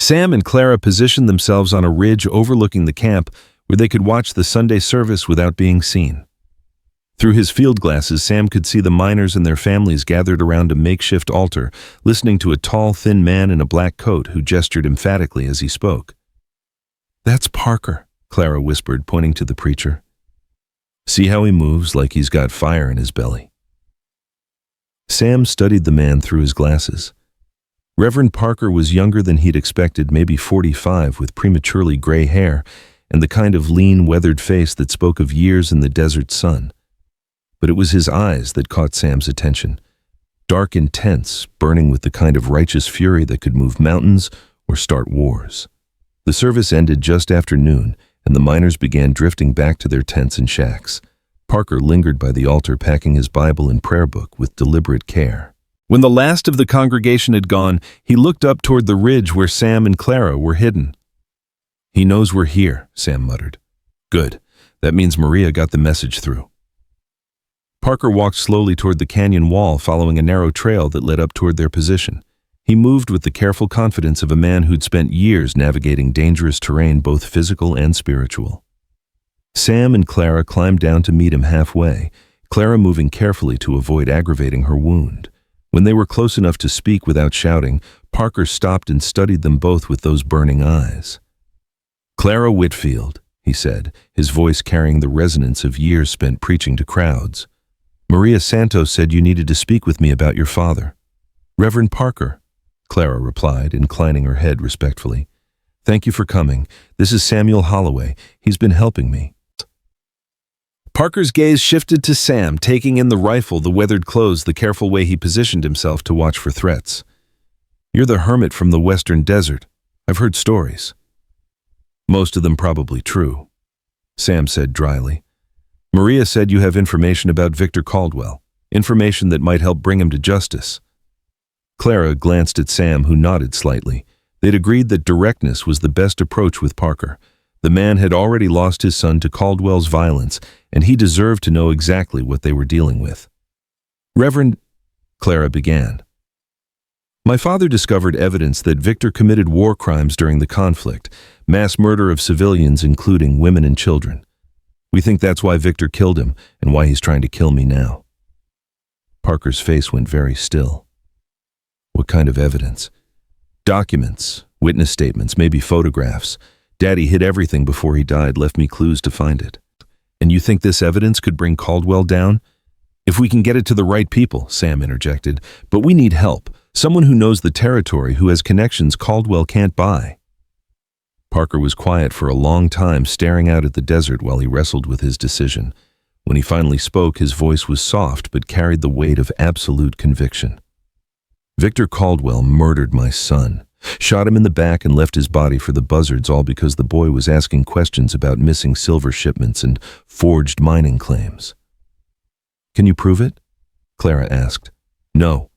Sam and Clara positioned themselves on a ridge overlooking the camp where they could watch the Sunday service without being seen. Through his field glasses, Sam could see the miners and their families gathered around a makeshift altar, listening to a tall, thin man in a black coat who gestured emphatically as he spoke. "That's Parker," Clara whispered, pointing to the preacher. "See how he moves, like he's got fire in his belly." Sam studied the man through his glasses. Reverend Parker was younger than he'd expected, maybe 45, with prematurely gray hair and the kind of lean, weathered face that spoke of years in the desert sun. But it was his eyes that caught Sam's attention. Dark, intense, burning with the kind of righteous fury that could move mountains or start wars. The service ended just after noon, and the miners began drifting back to their tents and shacks. Parker lingered by the altar, packing his Bible and prayer book with deliberate care. When the last of the congregation had gone, he looked up toward the ridge where Sam and Clara were hidden. "He knows we're here," Sam muttered. "Good. That means Maria got the message through." Parker walked slowly toward the canyon wall, following a narrow trail that led up toward their position. He moved with the careful confidence of a man who'd spent years navigating dangerous terrain, both physical and spiritual. Sam and Clara climbed down to meet him halfway, Clara moving carefully to avoid aggravating her wound. When they were close enough to speak without shouting, Parker stopped and studied them both with those burning eyes. "Clara Whitfield," he said, his voice carrying the resonance of years spent preaching to crowds. "Maria Santos said you needed to speak with me about your father." "Reverend Parker," Clara replied, inclining her head respectfully. "Thank you for coming. This is Samuel Holloway. He's been helping me." Parker's gaze shifted to Sam, taking in the rifle, the weathered clothes, the careful way he positioned himself to watch for threats. "You're the hermit from the western desert. I've heard stories." "Most of them probably true," Sam said dryly. "Maria said you have information about Victor Caldwell, information that might help bring him to justice." Clara glanced at Sam, who nodded slightly. They'd agreed that directness was the best approach with Parker. The man had already lost his son to Caldwell's violence, and he deserved to know exactly what they were dealing with. "Reverend," Clara began. "My father discovered evidence that Victor committed war crimes during the conflict, mass murder of civilians, including women and children. We think that's why Victor killed him and why he's trying to kill me now." Parker's face went very still. "What kind of evidence?" "Documents, witness statements, maybe photographs. Daddy hid everything before he died, left me clues to find it." "And you think this evidence could bring Caldwell down?" "If we can get it to the right people," Sam interjected. "But we need help. Someone who knows the territory, who has connections Caldwell can't buy." Parker was quiet for a long time, staring out at the desert while he wrestled with his decision. When he finally spoke, his voice was soft but carried the weight of absolute conviction. "Victor Caldwell murdered my son. Shot him in the back and left his body for the buzzards, all because the boy was asking questions about missing silver shipments and forged mining claims." "Can you prove it?" Clara asked. "No.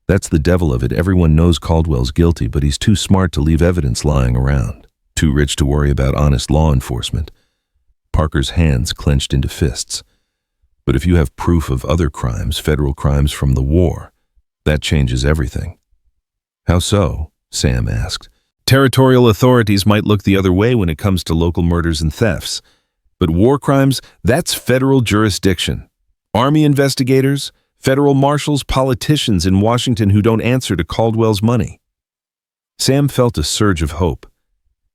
That's the devil of it. Everyone knows Caldwell's guilty, but he's too smart to leave evidence lying around. Too rich to worry about honest law enforcement." Parker's hands clenched into fists. "But if you have proof of other crimes, federal crimes from the war, that changes everything." "How so?" Sam asked. "Territorial authorities might look the other way when it comes to local murders and thefts. But war crimes, that's federal jurisdiction. Army investigators, federal marshals, politicians in Washington who don't answer to Caldwell's money." Sam felt a surge of hope.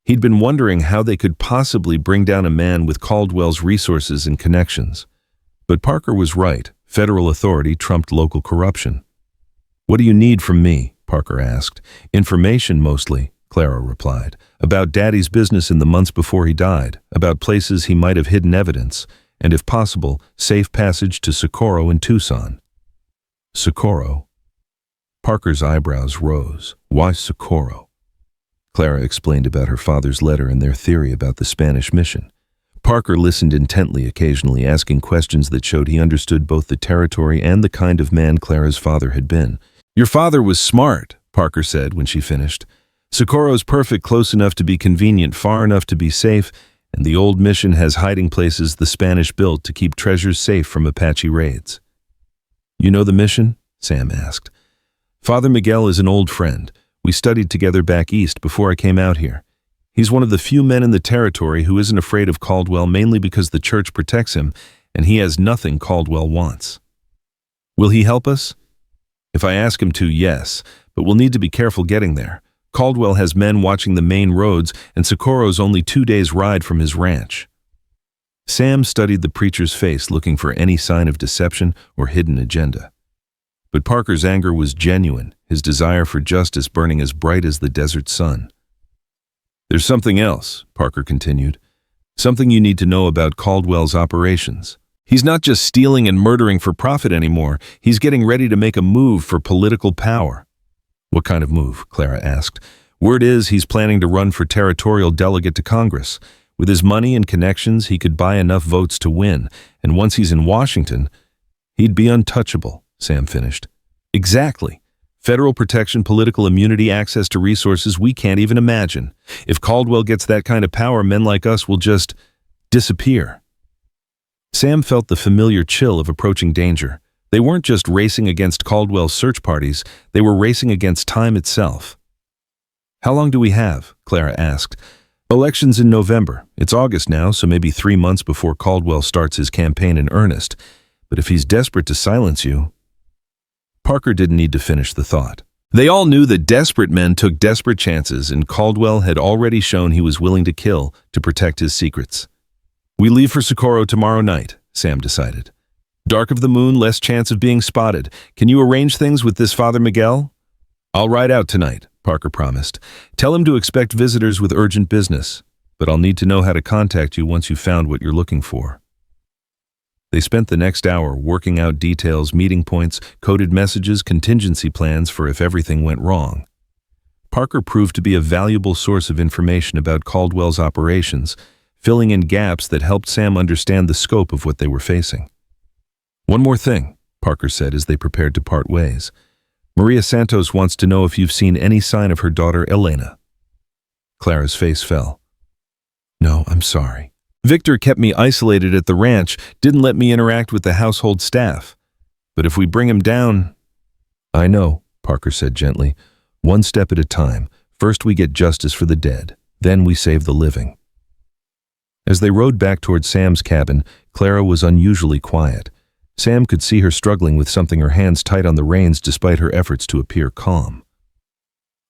He'd been wondering how they could possibly bring down a man with Caldwell's resources and connections. But Parker was right. Federal authority trumped local corruption. "What do you need from me?" Parker asked. "Information mostly," Clara replied. "About Daddy's business in the months before he died, about places he might have hidden evidence, and if possible, safe passage to Socorro in Tucson." "Socorro?" Parker's eyebrows rose. "Why Socorro?" Clara explained about her father's letter and their theory about the Spanish mission. Parker listened intently, occasionally asking questions that showed he understood both the territory and the kind of man Clara's father had been. "Your father was smart," Parker said when she finished. "Socorro's perfect, close enough to be convenient, far enough to be safe, and the old mission has hiding places the Spanish built to keep treasures safe from Apache raids." "You know the mission?" Sam asked. "Father Miguel is an old friend. We studied together back east before I came out here. He's one of the few men in the territory who isn't afraid of Caldwell, mainly because the church protects him, and he has nothing Caldwell wants. Will he help us? If I ask him to, yes, but we'll need to be careful getting there. Caldwell has men watching the main roads, and Socorro's only 2 days' ride from his ranch. Sam studied the preacher's face, looking for any sign of deception or hidden agenda. But Parker's anger was genuine, his desire for justice burning as bright as the desert sun. There's something else, Parker continued. Something you need to know about Caldwell's operations. He's not just stealing and murdering for profit anymore. He's getting ready to make a move for political power. What kind of move? Clara asked. Word is he's planning to run for territorial delegate to Congress. With his money and connections, he could buy enough votes to win, and once he's in Washington, he'd be untouchable, Sam finished. Exactly. Federal protection, political immunity, access to resources we can't even imagine. If Caldwell gets that kind of power, men like us will just disappear. Sam felt the familiar chill of approaching danger. They weren't just racing against Caldwell's search parties, they were racing against time itself. How long do we have? Clara asked. Election's in November. It's August now, so maybe 3 months before Caldwell starts his campaign in earnest. But if he's desperate to silence you... Parker didn't need to finish the thought. They all knew that desperate men took desperate chances, and Caldwell had already shown he was willing to kill to protect his secrets. We leave for Socorro tomorrow night, Sam decided. Dark of the moon, less chance of being spotted. Can you arrange things with this Father Miguel? I'll ride out tonight, Parker promised. Tell him to expect visitors with urgent business, but I'll need to know how to contact you once you've found what you're looking for. They spent the next hour working out details, meeting points, coded messages, contingency plans for if everything went wrong. Parker proved to be a valuable source of information about Caldwell's operations, filling in gaps that helped Sam understand the scope of what they were facing. One more thing, Parker said as they prepared to part ways. Maria Santos wants to know if you've seen any sign of her daughter Elena. Clara's face fell. No, I'm sorry. Victor kept me isolated at the ranch, didn't let me interact with the household staff. But if we bring him down... I know, Parker said gently. One step at a time. First we get justice for the dead, then we save the living. As they rode back toward Sam's cabin, Clara was unusually quiet. Sam could see her struggling with something, her hands tight on the reins despite her efforts to appear calm.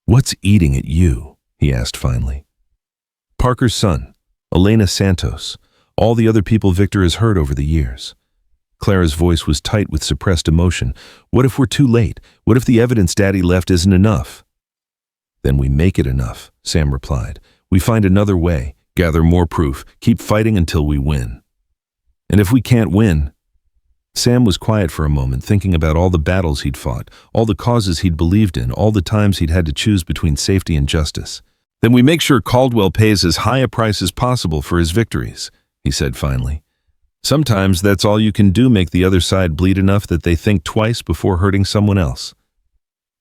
What's eating at you? He asked finally. Parker's son, Elena Santos, all the other people Victor has heard over the years. Clara's voice was tight with suppressed emotion. What if we're too late? What if the evidence Daddy left isn't enough? Then we make it enough, Sam replied. We find another way. Gather more proof, keep fighting until we win. And if we can't win... Sam was quiet for a moment, thinking about all the battles he'd fought, all the causes he'd believed in, all the times he'd had to choose between safety and justice. Then we make sure Caldwell pays as high a price as possible for his victories, he said finally. Sometimes that's all you can do, make the other side bleed enough that they think twice before hurting someone else.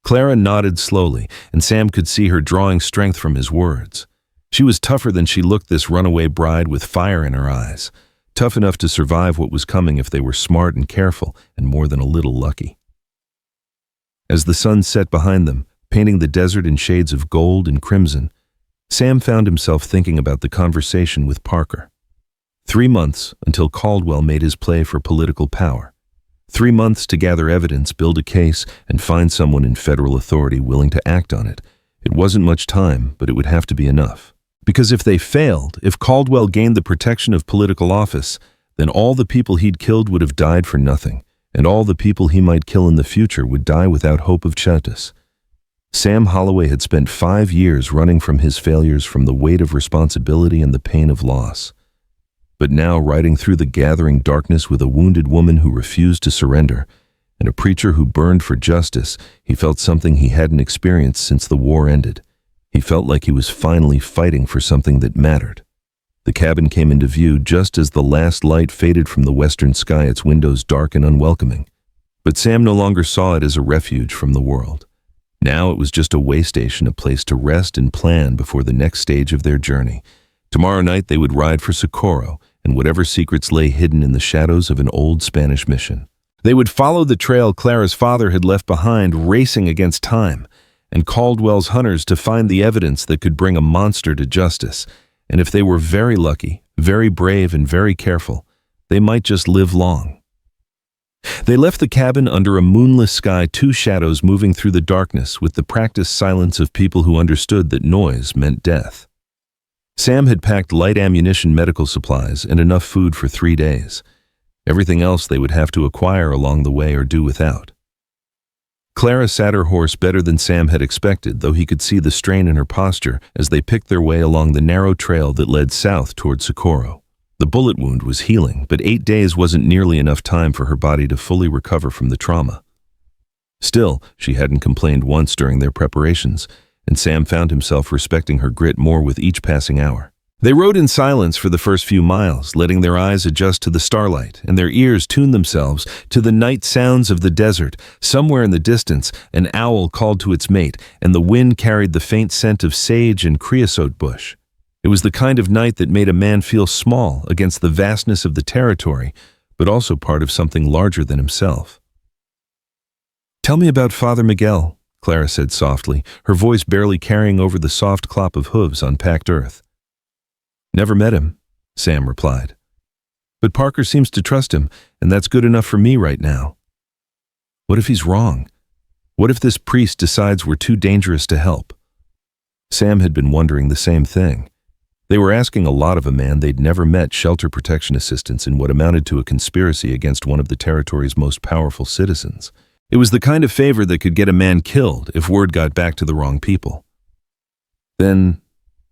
Clara nodded slowly, and Sam could see her drawing strength from his words. She was tougher than she looked, this runaway bride with fire in her eyes, tough enough to survive what was coming if they were smart and careful and more than a little lucky. As the sun set behind them, painting the desert in shades of gold and crimson, Sam found himself thinking about the conversation with Parker. 3 months until Caldwell made his play for political power. 3 months to gather evidence, build a case, and find someone in federal authority willing to act on it. It wasn't much time, but it would have to be enough. Because if they failed, if Caldwell gained the protection of political office, then all the people he'd killed would have died for nothing, and all the people he might kill in the future would die without hope of justice. Sam Holloway had spent 5 years running from his failures, from the weight of responsibility and the pain of loss. But now, riding through the gathering darkness with a wounded woman who refused to surrender, and a preacher who burned for justice, he felt something he hadn't experienced since the war ended. He felt like he was finally fighting for something that mattered. The cabin came into view just as the last light faded from the western sky, its windows dark and unwelcoming. But Sam no longer saw it as a refuge from the world. Now it was just a way station, a place to rest and plan before the next stage of their journey. Tomorrow night they would ride for Socorro and whatever secrets lay hidden in the shadows of an old Spanish mission. They would follow the trail Clara's father had left behind, racing against time. and Caldwell's hunters to find the evidence that could bring a monster to justice, and if they were very lucky, very brave, and very careful, they might just live long. They left the cabin under a moonless sky, two shadows moving through the darkness with the practiced silence of people who understood that noise meant death. Sam had packed light ammunition, medical supplies, and enough food for 3 days. Everything else they would have to acquire along the way or do without. Clara sat her horse better than Sam had expected, though he could see the strain in her posture as they picked their way along the narrow trail that led south toward Socorro. The bullet wound was healing, but 8 days wasn't nearly enough time for her body to fully recover from the trauma. Still, she hadn't complained once during their preparations, and Sam found himself respecting her grit more with each passing hour. They rode in silence for the first few miles, letting their eyes adjust to the starlight and their ears tune themselves to the night sounds of the desert. Somewhere in the distance, an owl called to its mate, and the wind carried the faint scent of sage and creosote bush. It was the kind of night that made a man feel small against the vastness of the territory, but also part of something larger than himself. "Tell me about Father Miguel," Clara said softly, her voice barely carrying over the soft clop of hooves on packed earth. "Never met him," Sam replied. "But Parker seems to trust him, and that's good enough for me right now." What if he's wrong? What if this priest decides we're too dangerous to help? Sam had been wondering the same thing. They were asking a lot of a man they'd never met, shelter protection assistance in what amounted to a conspiracy against one of the territory's most powerful citizens. It was the kind of favor that could get a man killed if word got back to the wrong people. "Then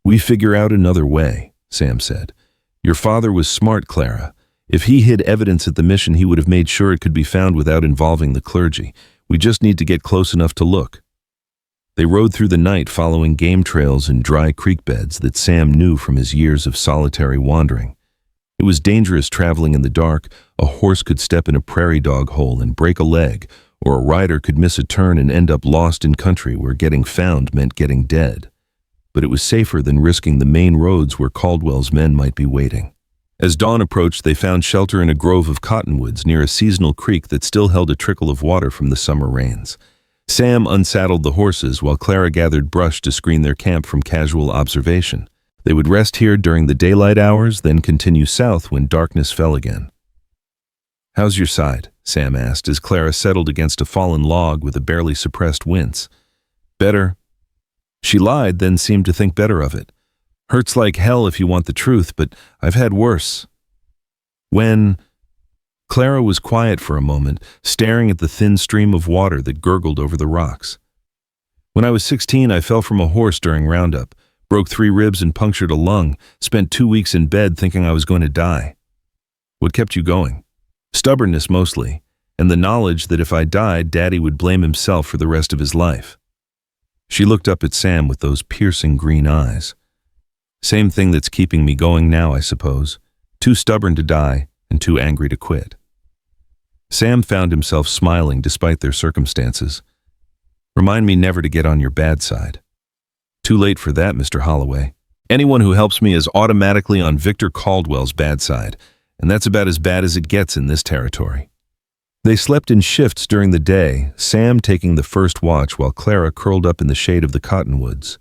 we figure out another way," Sam said. "Your father was smart, Clara. If he hid evidence at the mission, he would have made sure it could be found without involving the clergy. We just need to get close enough to look." They rode through the night following game trails and dry creek beds that Sam knew from his years of solitary wandering. It was dangerous traveling in the dark. A horse could step in a prairie dog hole and break a leg, or a rider could miss a turn and end up lost in country where getting found meant getting dead. But it was safer than risking the main roads where Caldwell's men might be waiting. As dawn approached, they found shelter in a grove of cottonwoods near a seasonal creek that still held a trickle of water from the summer rains. Sam unsaddled the horses while Clara gathered brush to screen their camp from casual observation. They would rest here during the daylight hours, then continue south when darkness fell again. "How's your side?" Sam asked as Clara settled against a fallen log with a barely suppressed wince. "Better." She lied, then seemed to think better of it. "Hurts like hell if you want the truth, but I've had worse." Clara was quiet for a moment, staring at the thin stream of water that gurgled over the rocks. "When I was 16, I fell from a horse during roundup, broke 3 ribs and punctured a lung, spent 2 weeks in bed thinking I was going to die." "What kept you going?" "Stubbornness mostly, and the knowledge that if I died, Daddy would blame himself for the rest of his life." She looked up at Sam with those piercing green eyes. "Same thing that's keeping me going now, I suppose. Too stubborn to die and too angry to quit." Sam found himself smiling despite their circumstances. "Remind me never to get on your bad side." "Too late for that, Mr. Holloway. Anyone who helps me is automatically on Victor Caldwell's bad side, and that's about as bad as it gets in this territory." They slept in shifts during the day, Sam taking the first watch while Clara curled up in the shade of the cottonwoods.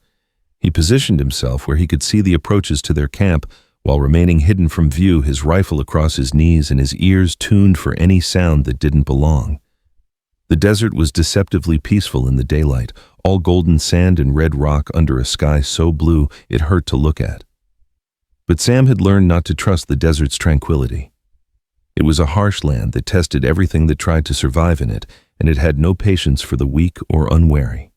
He positioned himself where he could see the approaches to their camp while remaining hidden from view, his rifle across his knees and his ears tuned for any sound that didn't belong. The desert was deceptively peaceful in the daylight, all golden sand and red rock under a sky so blue it hurt to look at. But Sam had learned not to trust the desert's tranquility. It was a harsh land that tested everything that tried to survive in it, and it had no patience for the weak or unwary.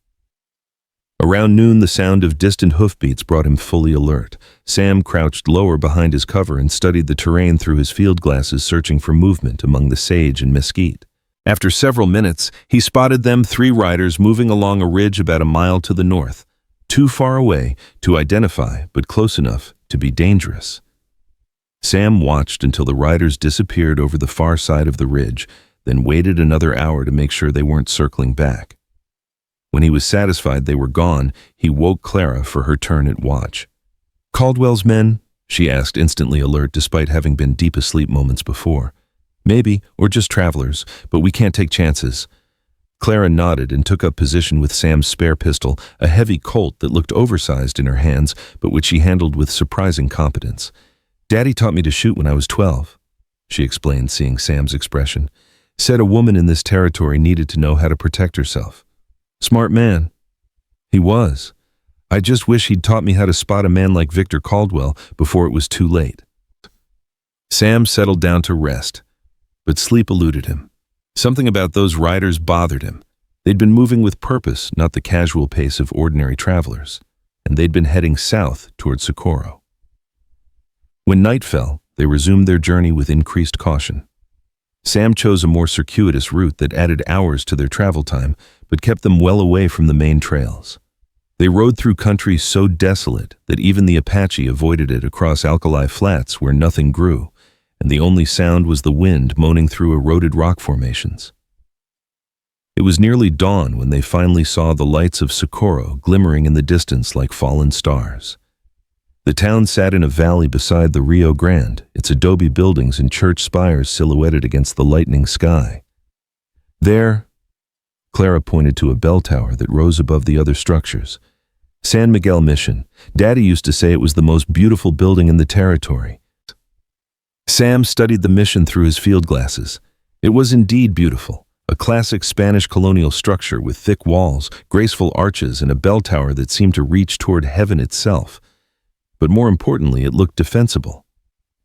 Around noon, the sound of distant hoofbeats brought him fully alert. Sam crouched lower behind his cover and studied the terrain through his field glasses, searching for movement among the sage and mesquite. After several minutes, he spotted them, 3 riders moving along a ridge about a mile to the north, too far away to identify, but close enough to be dangerous. Sam watched until the riders disappeared over the far side of the ridge, then waited another hour to make sure they weren't circling back. When he was satisfied they were gone, he woke Clara for her turn at watch. "Caldwell's men?" she asked, instantly alert despite having been deep asleep moments before. "Maybe, or just travelers, but we can't take chances." Clara nodded and took up position with Sam's spare pistol, a heavy Colt that looked oversized in her hands, but which she handled with surprising competence. "Daddy taught me to shoot when I was 12, she explained, seeing Sam's expression. "Said a woman in this territory needed to know how to protect herself. Smart man." "He was. I just wish he'd taught me how to spot a man like Victor Caldwell before it was too late." Sam settled down to rest, but sleep eluded him. Something about those riders bothered him. They'd been moving with purpose, not the casual pace of ordinary travelers, and they'd been heading south toward Socorro. When night fell, they resumed their journey with increased caution. Sam chose a more circuitous route that added hours to their travel time, but kept them well away from the main trails. They rode through country so desolate that even the Apache avoided it across alkali flats where nothing grew, and the only sound was the wind moaning through eroded rock formations. It was nearly dawn when they finally saw the lights of Socorro glimmering in the distance like fallen stars. The town sat in a valley beside the Rio Grande, its adobe buildings and church spires silhouetted against the lightening sky. There, Clara pointed to a bell tower that rose above the other structures. "San Miguel Mission. Daddy used to say it was the most beautiful building in the territory." Sam studied the mission through his field glasses. It was indeed beautiful, a classic Spanish colonial structure with thick walls, graceful arches, and a bell tower that seemed to reach toward heaven itself. But more importantly, it looked defensible.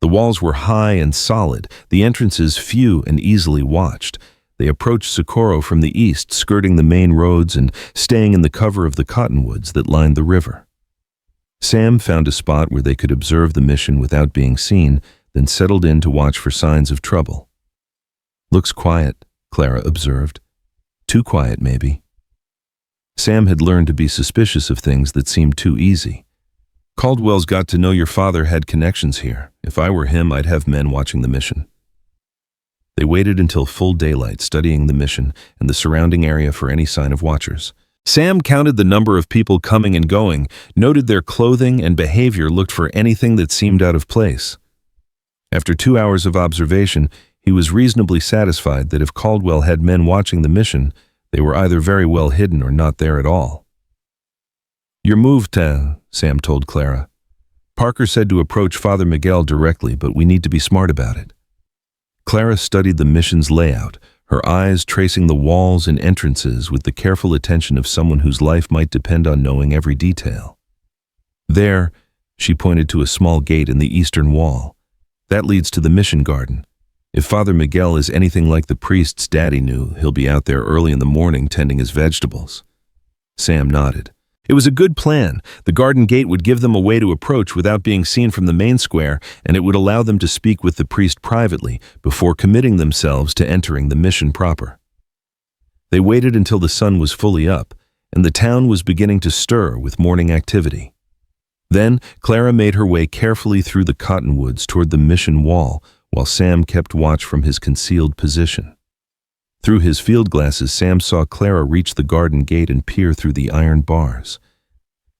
The walls were high and solid, the entrances few and easily watched. They approached Socorro from the east, skirting the main roads and staying in the cover of the cottonwoods that lined the river. Sam found a spot where they could observe the mission without being seen, then settled in to watch for signs of trouble. "Looks quiet," Clara observed. "Too quiet, maybe." Sam had learned to be suspicious of things that seemed too easy. "Caldwell's got to know your father had connections here. If I were him, I'd have men watching the mission." They waited until full daylight, studying the mission and the surrounding area for any sign of watchers. Sam counted the number of people coming and going, noted their clothing and behavior, looked for anything that seemed out of place. After 2 hours of observation, he was reasonably satisfied that if Caldwell had men watching the mission, they were either very well hidden or not there at all. "You're moved, Sam told Clara. "Parker said to approach Father Miguel directly, but we need to be smart about it." Clara studied the mission's layout, her eyes tracing the walls and entrances with the careful attention of someone whose life might depend on knowing every detail. "There," she pointed to a small gate in the eastern wall. "That leads to the mission garden. If Father Miguel is anything like the priests Daddy knew, he'll be out there early in the morning tending his vegetables." Sam nodded. It was a good plan. The garden gate would give them a way to approach without being seen from the main square, and it would allow them to speak with the priest privately before committing themselves to entering the mission proper. They waited until the sun was fully up, and the town was beginning to stir with morning activity. Then Clara made her way carefully through the cottonwoods toward the mission wall, while Sam kept watch from his concealed position. Through his field glasses, Sam saw Clara reach the garden gate and peer through the iron bars.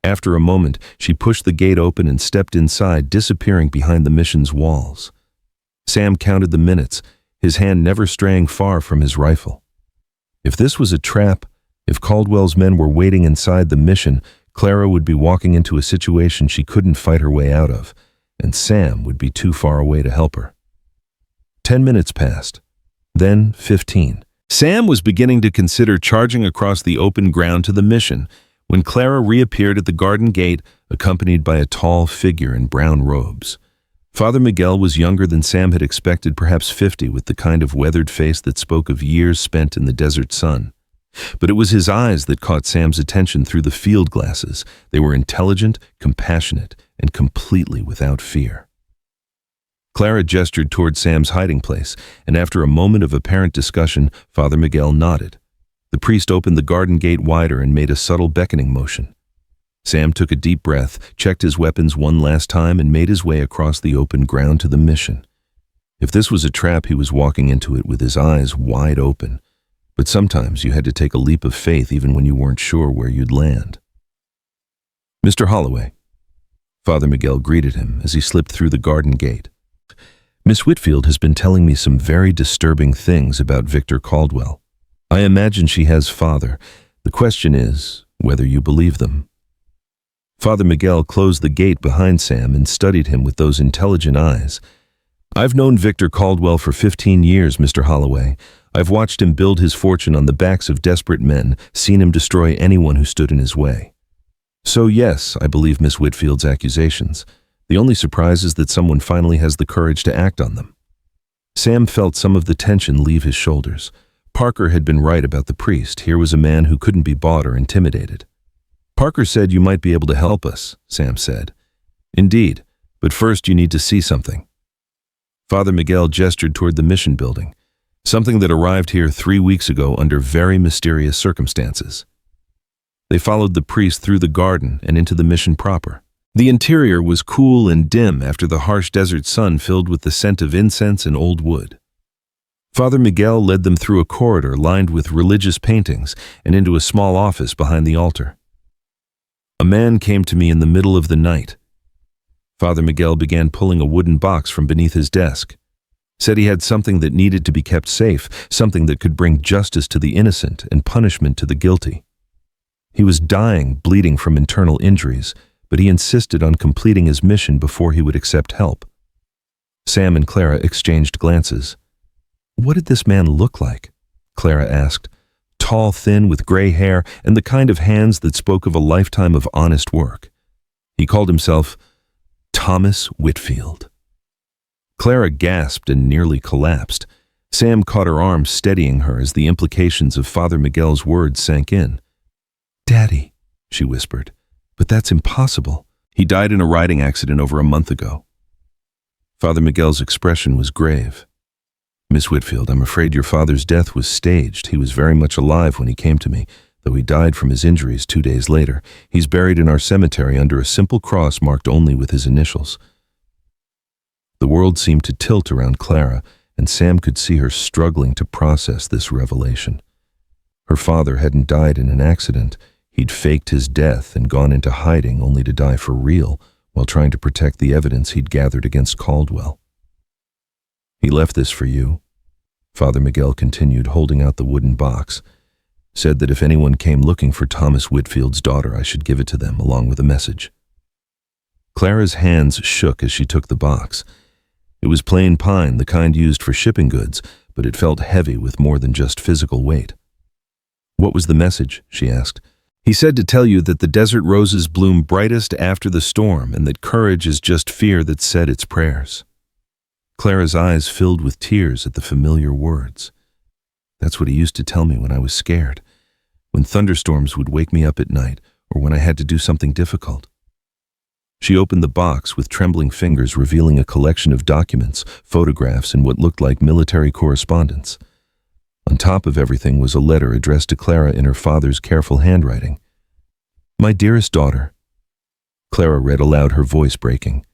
After a moment, she pushed the gate open and stepped inside, disappearing behind the mission's walls. Sam counted the minutes, his hand never straying far from his rifle. If this was a trap, if Caldwell's men were waiting inside the mission, Clara would be walking into a situation she couldn't fight her way out of, and Sam would be too far away to help her. 10 minutes passed, then 15. Sam was beginning to consider charging across the open ground to the mission when Clara reappeared at the garden gate, accompanied by a tall figure in brown robes. Father Miguel was younger than Sam had expected, perhaps 50, with the kind of weathered face that spoke of years spent in the desert sun. But it was his eyes that caught Sam's attention through the field glasses. They were intelligent, compassionate, and completely without fear. Clara gestured toward Sam's hiding place, and after a moment of apparent discussion, Father Miguel nodded. The priest opened the garden gate wider and made a subtle beckoning motion. Sam took a deep breath, checked his weapons one last time, and made his way across the open ground to the mission. If this was a trap, he was walking into it with his eyes wide open. But sometimes you had to take a leap of faith even when you weren't sure where you'd land. "Mr. Holloway." Father Miguel greeted him as he slipped through the garden gate. "Miss Whitfield has been telling me some very disturbing things about Victor Caldwell." I imagine she has, Father. The question is whether you believe them." Father Miguel closed the gate behind Sam and studied him with those intelligent eyes. "I've known Victor Caldwell for 15 years, Mr. Holloway. I've watched him build his fortune on the backs of desperate men, seen him destroy anyone who stood in his way. So yes, I believe Miss Whitfield's accusations. The only surprise is that someone finally has the courage to act on them." Sam felt some of the tension leave his shoulders. Parker had been right about the priest. Here was a man who couldn't be bought or intimidated. "Parker said you might be able to help us," Sam said. "Indeed, but first you need to see something." Father Miguel gestured toward the mission building, something that arrived here 3 weeks ago under very mysterious circumstances. They followed the priest through the garden and into the mission proper. The interior was cool and dim after the harsh desert sun filled with the scent of incense and old wood. Father Miguel led them through a corridor lined with religious paintings and into a small office behind the altar. "A man came to me in the middle of the night." Father Miguel began pulling a wooden box from beneath his desk. Said he had something that needed to be kept safe, something that could bring justice to the innocent and punishment to the guilty. He was dying, bleeding from internal injuries, but he insisted on completing his mission before he would accept help. Sam and Clara exchanged glances. "What did this man look like?" Clara asked. "Tall, thin, with gray hair, and the kind of hands that spoke of a lifetime of honest work." He called himself Thomas Whitfield. Clara gasped and nearly collapsed. Sam caught her arm, steadying her as the implications of Father Miguel's words sank in. "Daddy," she whispered, "but that's impossible. He died in a riding accident over a month ago." Father Miguel's expression was grave. "Miss Whitfield, I'm afraid your father's death was staged. He was very much alive when he came to me, though he died from his injuries 2 days later. He's buried in our cemetery under a simple cross marked only with his initials." The world seemed to tilt around Clara, and Sam could see her struggling to process this revelation. Her father hadn't died in an accident. He'd faked his death and gone into hiding only to die for real while trying to protect the evidence he'd gathered against Caldwell. "He left this for you," Father Miguel continued, holding out the wooden box. "Said that if anyone came looking for Thomas Whitfield's daughter, I should give it to them along with a message." Clara's hands shook as she took the box. It was plain pine, the kind used for shipping goods, but it felt heavy with more than just physical weight. "What was the message?" she asked. "He said to tell you that the desert roses bloom brightest after the storm and that courage is just fear that said its prayers." Clara's eyes filled with tears at the familiar words. "That's what he used to tell me when I was scared, when thunderstorms would wake me up at night or when I had to do something difficult." She opened the box with trembling fingers, revealing a collection of documents, photographs, and what looked like military correspondence. On top of everything was a letter addressed to Clara in her father's careful handwriting. "My dearest daughter," Clara read aloud, her voice breaking.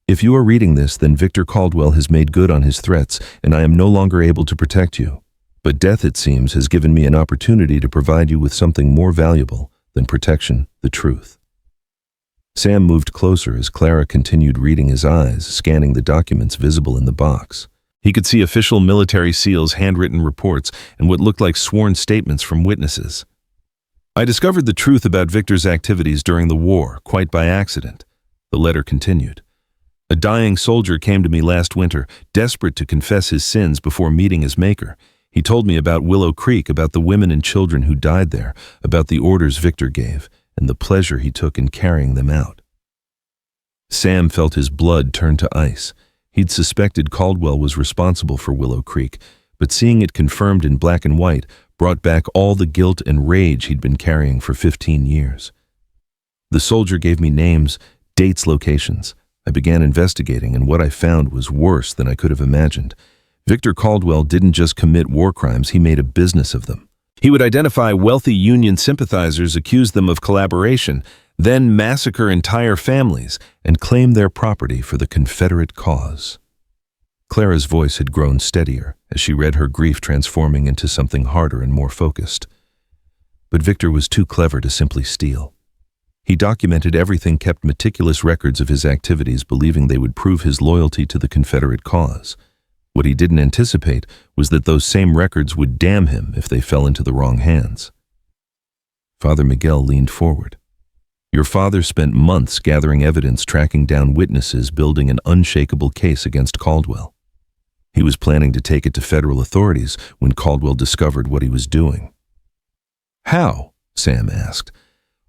"If you are reading this, then Victor Caldwell has made good on his threats, and I am no longer able to protect you. But death, it seems, has given me an opportunity to provide you with something more valuable than protection, the truth." Sam moved closer as Clara continued reading, his eyes scanning the documents visible in the box. He could see official military seals, handwritten reports, and what looked like sworn statements from witnesses. "I discovered the truth about Victor's activities during the war, quite by accident," the letter continued. "A dying soldier came to me last winter, desperate to confess his sins before meeting his maker. He told me about Willow Creek, about the women and children who died there, about the orders Victor gave, and the pleasure he took in carrying them out." Sam felt his blood turn to ice. He'd suspected Caldwell was responsible for Willow Creek, but seeing it confirmed in black and white brought back all the guilt and rage he'd been carrying for 15 years. "The soldier gave me names, dates, locations. I began investigating, and what I found was worse than I could have imagined. Victor Caldwell didn't just commit war crimes, he made a business of them. He would identify wealthy Union sympathizers, accuse them of collaboration, then massacre entire families and claim their property for the Confederate cause." Clara's voice had grown steadier as she read, her grief transforming into something harder and more focused. But Victor was too clever to simply steal. He documented everything, kept meticulous records of his activities, believing they would prove his loyalty to the Confederate cause. What he didn't anticipate was that those same records would damn him if they fell into the wrong hands. Father Miguel leaned forward. Your father spent months gathering evidence, tracking down witnesses, building an unshakable case against Caldwell. He was planning to take it to federal authorities when Caldwell discovered what he was doing. How? Sam asked.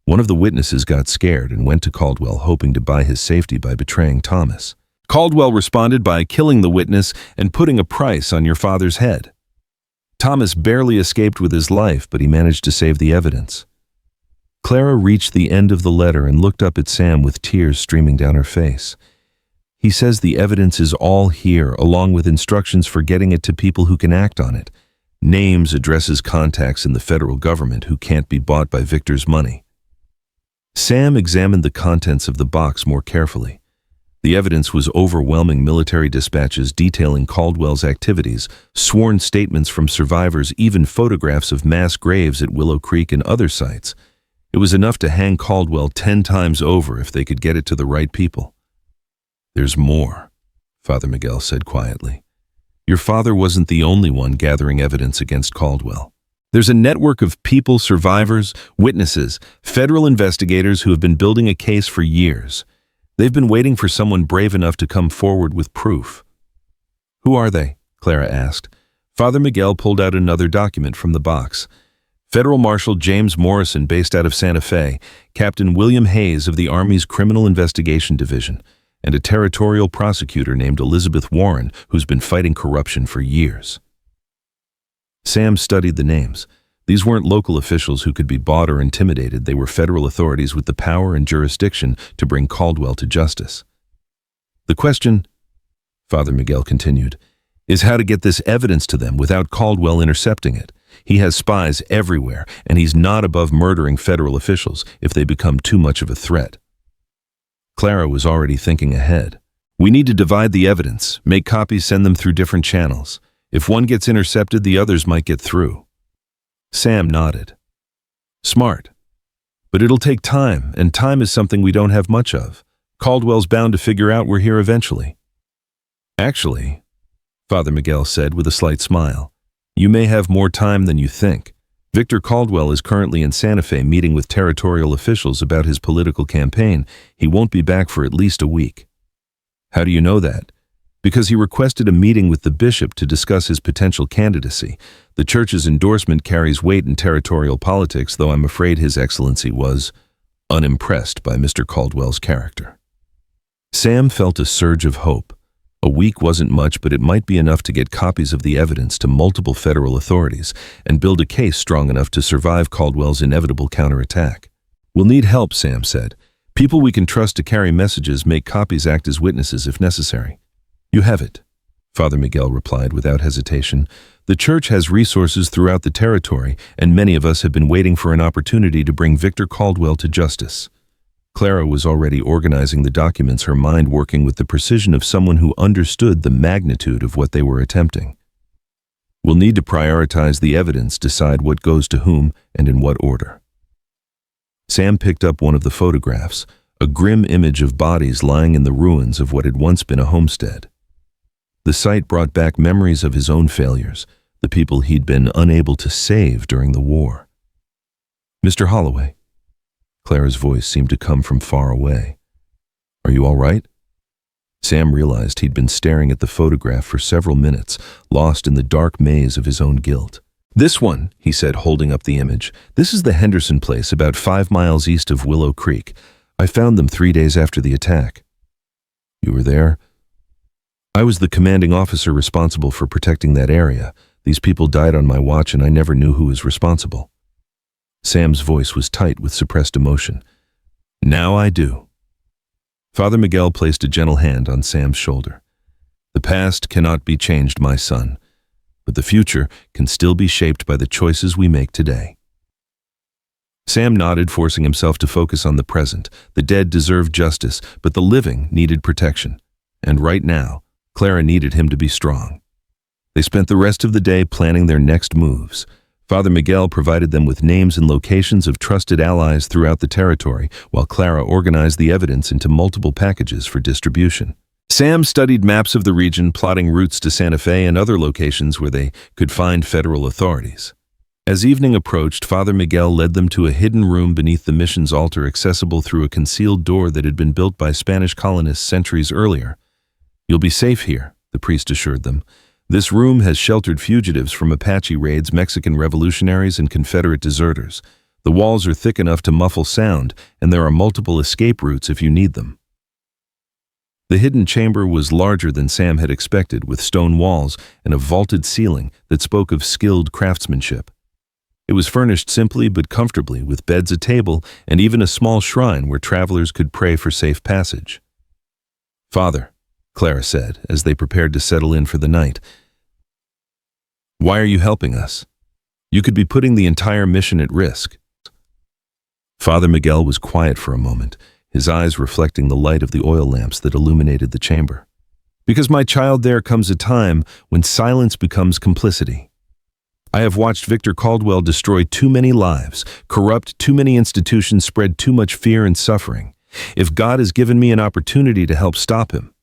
One of the witnesses got scared and went to Caldwell, hoping to buy his safety by betraying Thomas. Caldwell responded by killing the witness and putting a price on your father's head. Thomas barely escaped with his life, but he managed to save the evidence. Clara reached the end of the letter and looked up at Sam with tears streaming down her face. He says the evidence is all here, along with instructions for getting it to people who can act on it. Names, addresses, contacts in the federal government who can't be bought by Victor's money. Sam examined the contents of the box more carefully. The evidence was overwhelming: military dispatches detailing Caldwell's activities, sworn statements from survivors, even photographs of mass graves at Willow Creek and other sites. It was enough to hang Caldwell 10 times over if they could get it to the right people. There's more, Father Miguel said quietly. Your father wasn't the only one gathering evidence against Caldwell. There's a network of people, survivors, witnesses, federal investigators who have been building a case for years. They've been waiting for someone brave enough to come forward with proof. Who are they? Clara asked. Father Miguel pulled out another document from the box. Federal Marshal James Morrison, based out of Santa Fe, Captain William Hayes of the Army's Criminal Investigation Division, and a territorial prosecutor named Elizabeth Warren, who's been fighting corruption for years. Sam studied the names. These weren't local officials who could be bought or intimidated. They were federal authorities with the power and jurisdiction to bring Caldwell to justice. The question, Father Miguel continued, is how to get this evidence to them without Caldwell intercepting it. He has spies everywhere, and he's not above murdering federal officials if they become too much of a threat. Clara was already thinking ahead. We need to divide the evidence, make copies, send them through different channels. If one gets intercepted, the others might get through. Sam nodded. Smart. But it'll take time, and time is something we don't have much of. Caldwell's bound to figure out we're here eventually. Actually, Father Miguel said with a slight smile, you may have more time than you think. Victor Caldwell is currently in Santa Fe meeting with territorial officials about his political campaign. He won't be back for at least a week. How do you know that? Because he requested a meeting with the bishop to discuss his potential candidacy. The church's endorsement carries weight in territorial politics, though I'm afraid His Excellency was unimpressed by Mr. Caldwell's character. Sam felt a surge of hope. A week wasn't much, but it might be enough to get copies of the evidence to multiple federal authorities and build a case strong enough to survive Caldwell's inevitable counterattack. We'll need help, Sam said. People we can trust to carry messages, make copies, act as witnesses if necessary. You have it, Father Miguel replied without hesitation. The church has resources throughout the territory, and many of us have been waiting for an opportunity to bring Victor Caldwell to justice. Clara was already organizing the documents, her mind working with the precision of someone who understood the magnitude of what they were attempting. We'll need to prioritize the evidence, decide what goes to whom and in what order. Sam picked up one of the photographs, a grim image of bodies lying in the ruins of what had once been a homestead. The sight brought back memories of his own failures, the people he'd been unable to save during the war. Mr. Holloway. Clara's voice seemed to come from far away. Are you all right? Sam realized he'd been staring at the photograph for several minutes, lost in the dark maze of his own guilt. This one, he said, holding up the image. This is the Henderson place, about 5 miles east of Willow Creek. I found them 3 days after the attack. You were there? I was the commanding officer responsible for protecting that area. These people died on my watch, and I never knew who was responsible. Sam's voice was tight with suppressed emotion. Now I do. Father Miguel placed a gentle hand on Sam's shoulder. The past cannot be changed, my son, but the future can still be shaped by the choices we make today. Sam nodded, forcing himself to focus on the present. The dead deserved justice, but the living needed protection. And right now, Clara needed him to be strong. They spent the rest of the day planning their next moves. Father Miguel provided them with names and locations of trusted allies throughout the territory, while Clara organized the evidence into multiple packages for distribution. Sam studied maps of the region, plotting routes to Santa Fe and other locations where they could find federal authorities. As evening approached, Father Miguel led them to a hidden room beneath the mission's altar, accessible through a concealed door that had been built by Spanish colonists centuries earlier. "You'll be safe here," the priest assured them. "This room has sheltered fugitives from Apache raids, Mexican revolutionaries, and Confederate deserters. The walls are thick enough to muffle sound, and there are multiple escape routes if you need them." The hidden chamber was larger than Sam had expected, with stone walls and a vaulted ceiling that spoke of skilled craftsmanship. It was furnished simply but comfortably, with beds, a table, and even a small shrine where travelers could pray for safe passage. "Father," Clara said, as they prepared to settle in for the night, "why are you helping us? You could be putting the entire mission at risk." Father Miguel was quiet for a moment, his eyes reflecting the light of the oil lamps that illuminated the chamber. "Because, my child, there comes a time when silence becomes complicity. I have watched Victor Caldwell destroy too many lives, corrupt too many institutions, spread too much fear and suffering. If God has given me an opportunity to help stop him,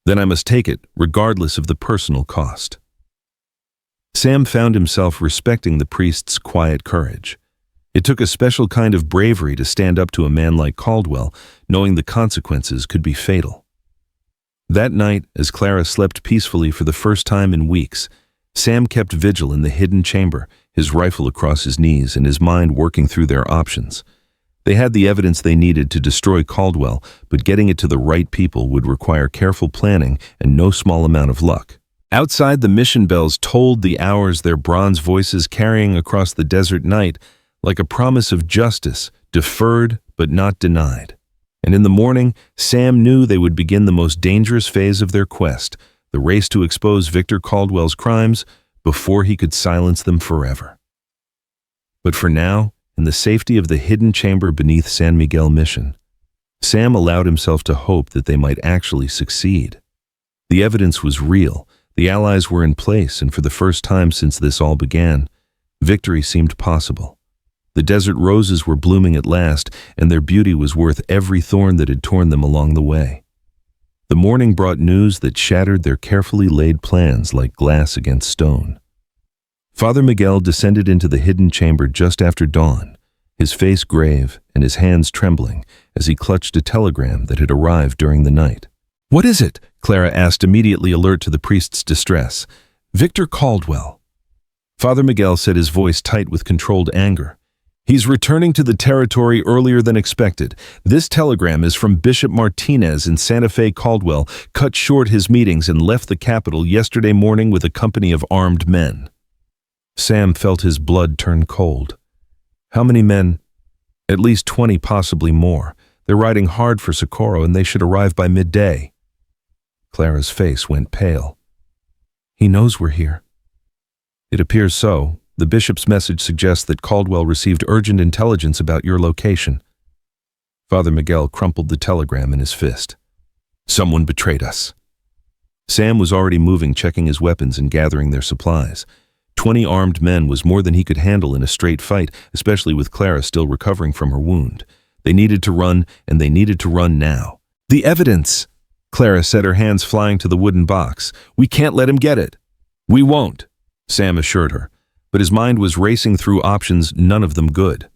then I must take it, regardless of the personal cost." Sam found himself respecting the priest's quiet courage. It took a special kind of bravery to stand up to a man like Caldwell, knowing the consequences could be fatal. That night, as Clara slept peacefully for the first time in weeks, Sam kept vigil in the hidden chamber, his rifle across his knees and his mind working through their options. They had the evidence they needed to destroy Caldwell, but getting it to the right people would require careful planning and no small amount of luck. Outside, the mission bells tolled the hours, their bronze voices carrying across the desert night like a promise of justice, deferred but not denied. And in the morning, Sam knew they would begin the most dangerous phase of their quest, the race to expose Victor Caldwell's crimes before he could silence them forever. But for now, in the safety of the hidden chamber beneath San Miguel Mission, Sam allowed himself to hope that they might actually succeed. The evidence was real, the allies were in place, and for the first time since this all began, victory seemed possible. The desert roses were blooming at last, and their beauty was worth every thorn that had torn them along the way. The morning brought news that shattered their carefully laid plans like glass against stone. Father Miguel descended into the hidden chamber just after dawn, his face grave and his hands trembling as he clutched a telegram that had arrived during the night. "What is it?" Clara asked, immediately alert to the priest's distress. "Victor Caldwell." Father Miguel said, his voice tight with controlled anger. "He's returning to the territory earlier than expected. This telegram is from Bishop Martinez in Santa Fe. Caldwell cut short his meetings and left the capital yesterday morning with a company of armed men." Sam felt his blood turn cold. How many men? At least 20, possibly more. They're riding hard for Socorro, and they should arrive by midday. Clara's face went pale. "He knows we're here." "It appears so. The bishop's message suggests that Caldwell received urgent intelligence about your location." Father Miguel crumpled the telegram in his fist. "Someone betrayed us." Sam was already moving, checking his weapons and gathering their supplies. 20 armed men was more than he could handle in a straight fight, especially with Clara still recovering from her wound. They needed to run, and they needed to run now. "The evidence!" Clara said, her hands flying to the wooden box. "We can't let him get it." "We won't," Sam assured her. But his mind was racing through options, none of them good.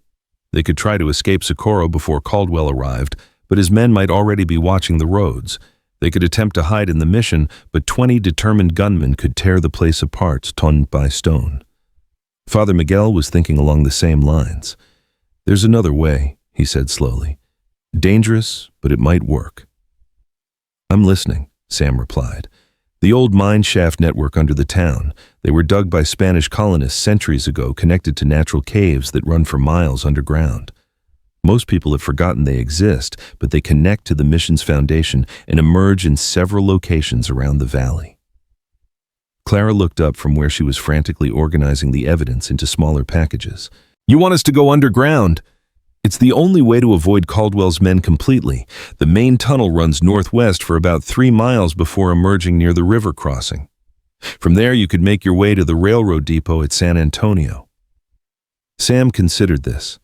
They could try to escape Socorro before Caldwell arrived, but his men might already be watching the roads. They could attempt to hide in the mission, but 20 determined gunmen could tear the place apart, stone by stone. Father Miguel was thinking along the same lines. "There's another way," he said slowly. "Dangerous, but it might work." "I'm listening," Sam replied. "The old mine shaft network under the town. They were dug by Spanish colonists centuries ago, connected to natural caves that run for miles underground. Most people have forgotten they exist, but they connect to the mission's foundation and emerge in several locations around the valley." Clara looked up from where she was frantically organizing the evidence into smaller packages. "You want us to go underground?" "It's the only way to avoid Caldwell's men completely. The main tunnel runs northwest for about 3 miles before emerging near the river crossing. From there you could make your way to the railroad depot at San Antonio." Sam considered this.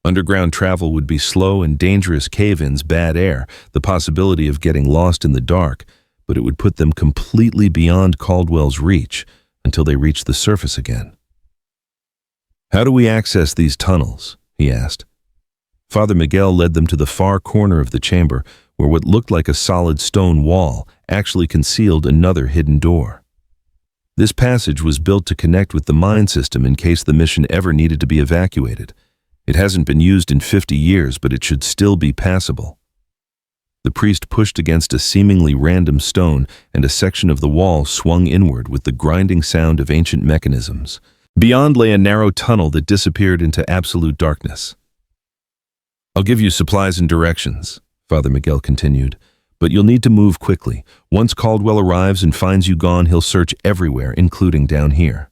Underground travel would be slow and dangerous, cave-ins, bad air, the possibility of getting lost in the dark, but it would put them completely beyond Caldwell's reach until they reached the surface again. "How do we access these tunnels?" he asked. Father Miguel led them to the far corner of the chamber, where what looked like a solid stone wall actually concealed another hidden door. This passage was built to connect with the mine system in case the mission ever needed to be evacuated. It hasn't been used in 50 years, but it should still be passable. The priest pushed against a seemingly random stone, and a section of the wall swung inward with the grinding sound of ancient mechanisms. Beyond lay a narrow tunnel that disappeared into absolute darkness. "I'll give you supplies and directions," Father Miguel continued, "but you'll need to move quickly. Once Caldwell arrives and finds you gone, he'll search everywhere, including down here."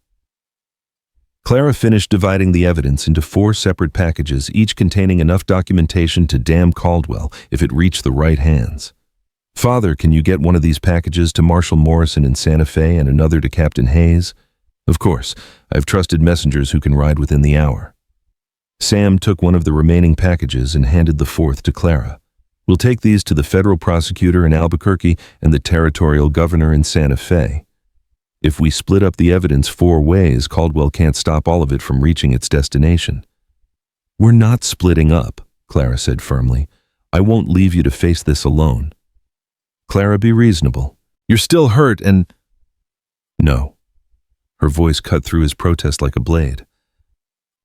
Clara finished dividing the evidence into 4 separate packages, each containing enough documentation to damn Caldwell if it reached the right hands. "Father, can you get one of these packages to Marshal Morrison in Santa Fe and another to Captain Hayes?" "Of course. I've trusted messengers who can ride within the hour." Sam took one of the remaining packages and handed the 4th to Clara. "We'll take these to the federal prosecutor in Albuquerque and the territorial governor in Santa Fe. If we split up the evidence 4 ways, Caldwell can't stop all of it from reaching its destination." "We're not splitting up," Clara said firmly. "I won't leave you to face this alone." "Clara, be reasonable. You're still hurt and—" "No." Her voice cut through his protest like a blade.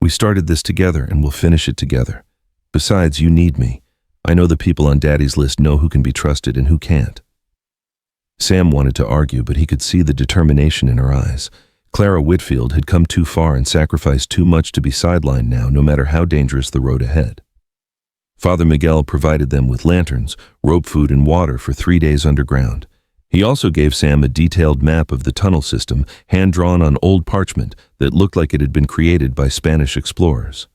"We started this together and we'll finish it together. Besides, you need me. I know the people on Daddy's list know who can be trusted and who can't." Sam wanted to argue, but he could see the determination in her eyes. Clara Whitfield had come too far and sacrificed too much to be sidelined now, no matter how dangerous the road ahead. Father Miguel provided them with lanterns, rope food, and water for 3 days underground. He also gave Sam a detailed map of the tunnel system, hand-drawn on old parchment that looked like it had been created by Spanish explorers.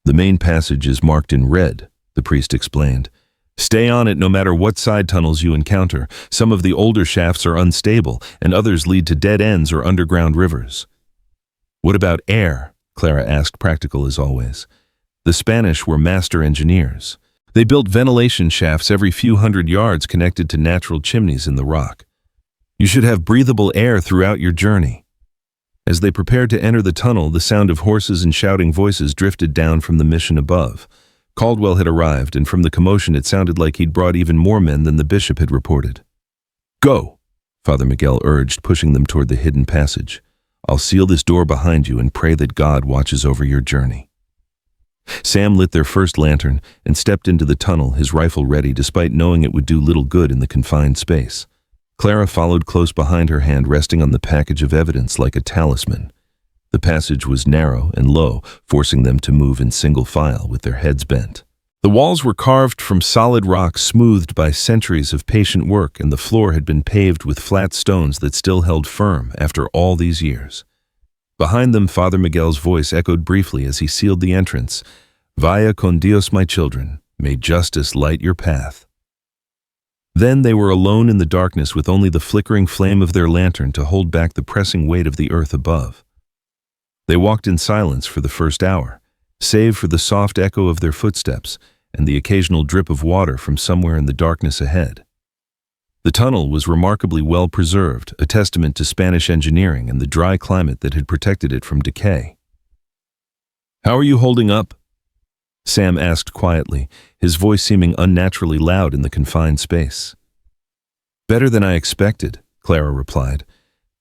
"The main passage is marked in red," the priest explained. "Stay on it no matter what side tunnels you encounter. Some of the older shafts are unstable, and others lead to dead ends or underground rivers." "What about air?" Clara asked, practical as always. The Spanish were master engineers. They built ventilation shafts every few hundred yards connected to natural chimneys in the rock. "You should have breathable air throughout your journey." As they prepared to enter the tunnel, the sound of horses and shouting voices drifted down from the mission above. Caldwell had arrived, and from the commotion it sounded like he'd brought even more men than the bishop had reported. "Go," Father Miguel urged, pushing them toward the hidden passage. "I'll seal this door behind you and pray that God watches over your journey." Sam lit their first lantern and stepped into the tunnel, his rifle ready despite knowing it would do little good in the confined space. Clara followed close behind, her hand resting on the package of evidence like a talisman. The passage was narrow and low, forcing them to move in single file with their heads bent. The walls were carved from solid rock smoothed by centuries of patient work, and the floor had been paved with flat stones that still held firm after all these years. Behind them, Father Miguel's voice echoed briefly as he sealed the entrance. "Vaya con Dios, my children. May justice light your path." Then they were alone in the darkness with only the flickering flame of their lantern to hold back the pressing weight of the earth above. They walked in silence for the first hour, save for the soft echo of their footsteps and the occasional drip of water from somewhere in the darkness ahead. The tunnel was remarkably well preserved, a testament to Spanish engineering and the dry climate that had protected it from decay. "How are you holding up?" Sam asked quietly, his voice seeming unnaturally loud in the confined space. "Better than I expected," Clara replied.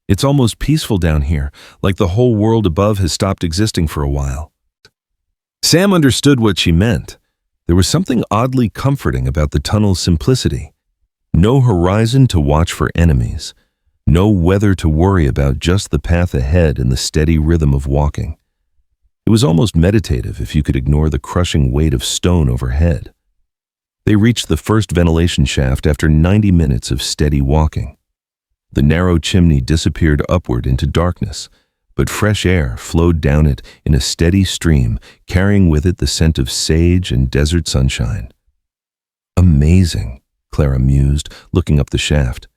"It's almost peaceful down here, like the whole world above has stopped existing for a while." Sam understood what she meant. There was something oddly comforting about the tunnel's simplicity. No horizon to watch for enemies. No weather to worry about, just the path ahead and the steady rhythm of walking. It was almost meditative if you could ignore the crushing weight of stone overhead. They reached the first ventilation shaft after 90 minutes of steady walking. The narrow chimney disappeared upward into darkness, but fresh air flowed down it in a steady stream, carrying with it the scent of sage and desert sunshine. "Amazing," Clara mused, looking up the shaft.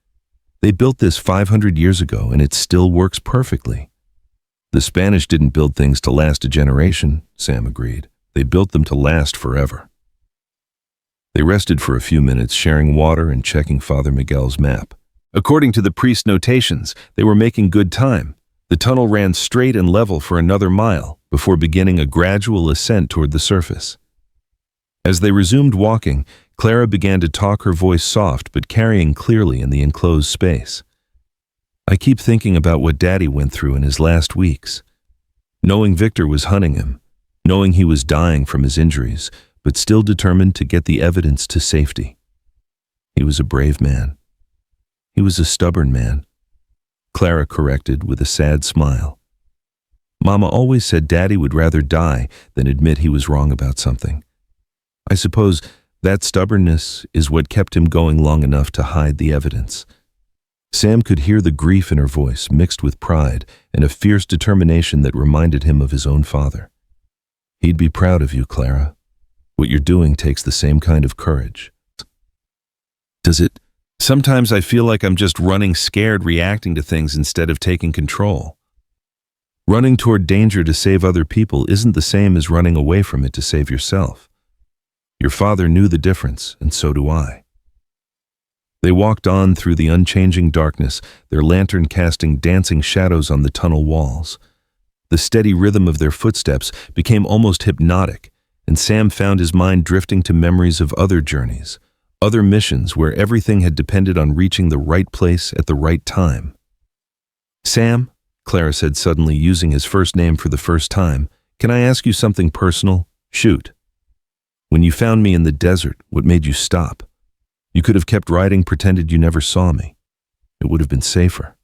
"They built this 500 years ago, and it still works perfectly." "The Spanish didn't build things to last a generation," Sam agreed. "They built them to last forever." They rested for a few minutes, sharing water and checking Father Miguel's map. According to the priest's notations, they were making good time. The tunnel ran straight and level for another mile before beginning a gradual ascent toward the surface. As they resumed walking, Clara began to talk, her voice soft but carrying clearly in the enclosed space. I keep thinking about what Daddy went through in his last weeks. Knowing Victor was hunting him, knowing he was dying from his injuries, but still determined to get the evidence to safety. He was a brave man. He was a stubborn man, Clara corrected with a sad smile. Mama always said Daddy would rather die than admit he was wrong about something. I suppose that stubbornness is what kept him going long enough to hide the evidence. Sam could hear the grief in her voice mixed with pride and a fierce determination that reminded him of his own father. He'd be proud of you, Clara. What you're doing takes the same kind of courage. Does it? Sometimes I feel like I'm just running scared, reacting to things instead of taking control. Running toward danger to save other people isn't the same as running away from it to save yourself. Your father knew the difference, and so do I. They walked on through the unchanging darkness, their lantern casting dancing shadows on the tunnel walls. The steady rhythm of their footsteps became almost hypnotic, and Sam found his mind drifting to memories of other journeys, other missions where everything had depended on reaching the right place at the right time. Sam, Clara said suddenly, using his first name for the first time, can I ask you something personal? Shoot. When you found me in the desert, what made you stop? You could have kept riding, pretended you never saw me. It would have been safer.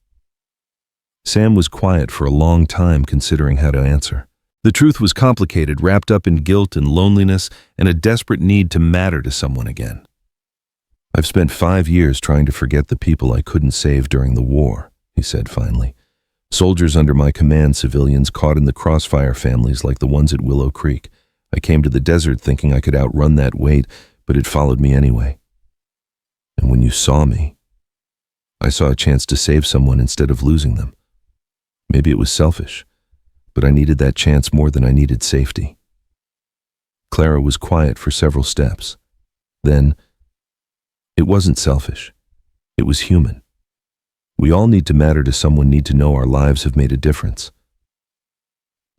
Sam was quiet for a long time, considering how to answer. The truth was complicated, wrapped up in guilt and loneliness and a desperate need to matter to someone again. I've spent 5 years trying to forget the people I couldn't save during the war, he said finally. Soldiers under my command, civilians caught in the crossfire, families like the ones at Willow Creek. I came to the desert thinking I could outrun that weight, but it followed me anyway. And when you saw me, I saw a chance to save someone instead of losing them. Maybe it was selfish, but I needed that chance more than I needed safety. Clara was quiet for several steps. Then, it wasn't selfish. It was human. We all need to matter to someone, need to know our lives have made a difference.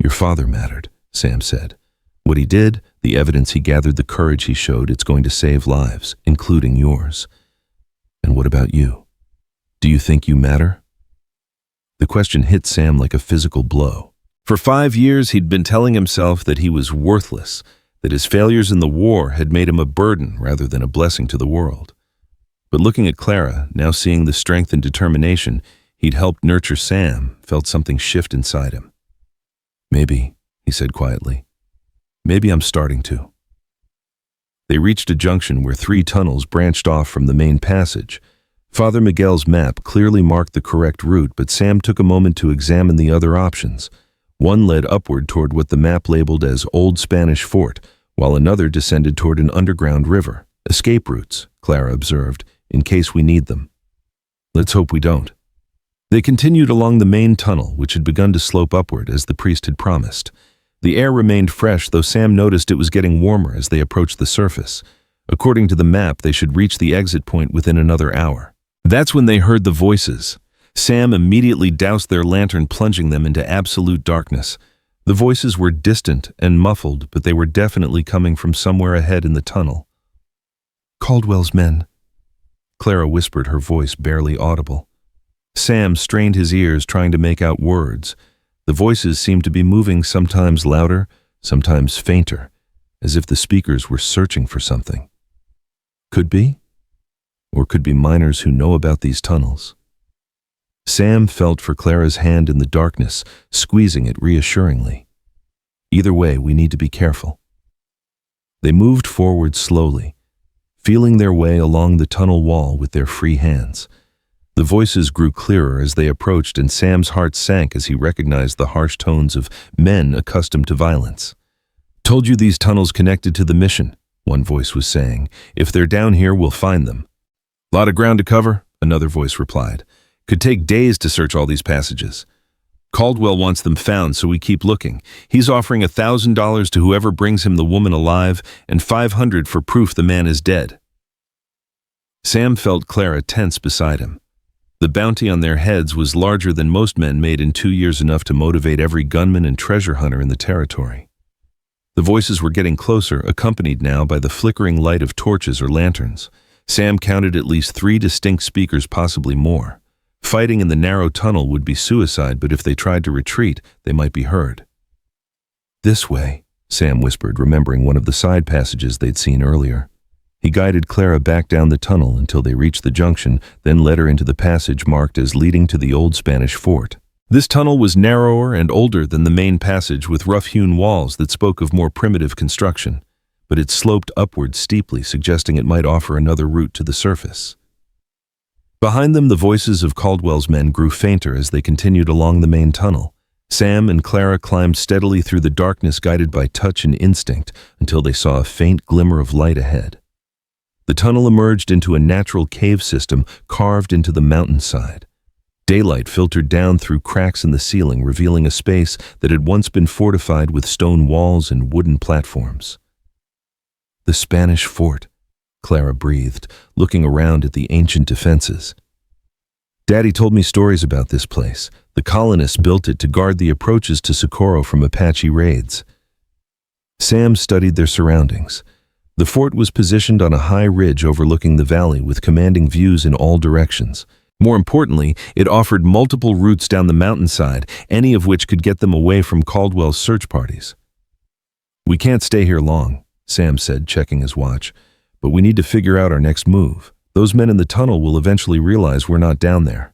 Your father mattered, Sam said. What he did, the evidence he gathered, the courage he showed, it's going to save lives, including yours. And what about you? Do you think you matter? The question hit Sam like a physical blow. For 5 years, he'd been telling himself that he was worthless, that his failures in the war had made him a burden rather than a blessing to the world. But looking at Clara, now seeing the strength and determination he'd helped nurture Sam, felt something shift inside him. Maybe, he said quietly, maybe I'm starting to. They reached a junction where 3 tunnels branched off from the main passage. Father Miguel's map clearly marked the correct route, but Sam took a moment to examine the other options. One led upward toward what the map labeled as Old Spanish Fort, while another descended toward an underground river. Escape routes, Clara observed, in case we need them. Let's hope we don't. They continued along the main tunnel, which had begun to slope upward as the priest had promised. The air remained fresh, though Sam noticed it was getting warmer as they approached the surface. According to the map, they should reach the exit point within another hour. That's when they heard the voices. Sam immediately doused their lantern, plunging them into absolute darkness. The voices were distant and muffled, but they were definitely coming from somewhere ahead in the tunnel. Caldwell's men, Clara whispered, her voice barely audible. Sam strained his ears, trying to make out words. The voices seemed to be moving, sometimes louder, sometimes fainter, as if the speakers were searching for something. Could be, or could be miners who know about these tunnels. Sam felt for Clara's hand in the darkness, squeezing it reassuringly. Either way, we need to be careful. They moved forward slowly, feeling their way along the tunnel wall with their free hands. The voices grew clearer as they approached, and Sam's heart sank as he recognized the harsh tones of men accustomed to violence. Told you these tunnels connected to the mission, one voice was saying. If they're down here, we'll find them. Lot of ground to cover, another voice replied. Could take days to search all these passages. Caldwell wants them found, so we keep looking. He's offering $1,000 to whoever brings him the woman alive and $500 for proof the man is dead. Sam felt Clara tense beside him. The bounty on their heads was larger than most men made in 2 years, enough to motivate every gunman and treasure hunter in the territory. The voices were getting closer, accompanied now by the flickering light of torches or lanterns. Sam counted at least 3 distinct speakers, possibly more. Fighting in the narrow tunnel would be suicide, but if they tried to retreat, they might be heard. "This way," Sam whispered, remembering one of the side passages they'd seen earlier. He guided Clara back down the tunnel until they reached the junction, then led her into the passage marked as leading to the old Spanish fort. This tunnel was narrower and older than the main passage, with rough-hewn walls that spoke of more primitive construction, but it sloped upward steeply, suggesting it might offer another route to the surface. Behind them, the voices of Caldwell's men grew fainter as they continued along the main tunnel. Sam and Clara climbed steadily through the darkness, guided by touch and instinct, until they saw a faint glimmer of light ahead. The tunnel emerged into a natural cave system carved into the mountainside. Daylight filtered down through cracks in the ceiling, revealing a space that had once been fortified with stone walls and wooden platforms. "The Spanish fort," Clara breathed, looking around at the ancient defenses. "Daddy told me stories about this place. The colonists built it to guard the approaches to Socorro from Apache raids." Sam studied their surroundings. The fort was positioned on a high ridge overlooking the valley, with commanding views in all directions. More importantly, it offered multiple routes down the mountainside, any of which could get them away from Caldwell's search parties. "We can't stay here long," Sam said, checking his watch, "but we need to figure out our next move. Those men in the tunnel will eventually realize we're not down there."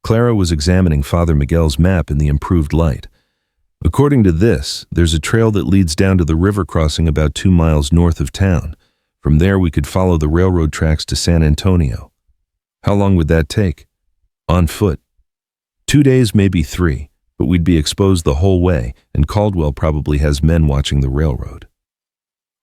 Clara was examining Father Miguel's map in the improved light. "According to this, there's a trail that leads down to the river crossing about 2 miles north of town. From there we could follow the railroad tracks to San Antonio." "How long would that take?" "On foot. 2 days, maybe 3, but we'd be exposed the whole way, and Caldwell probably has men watching the railroad."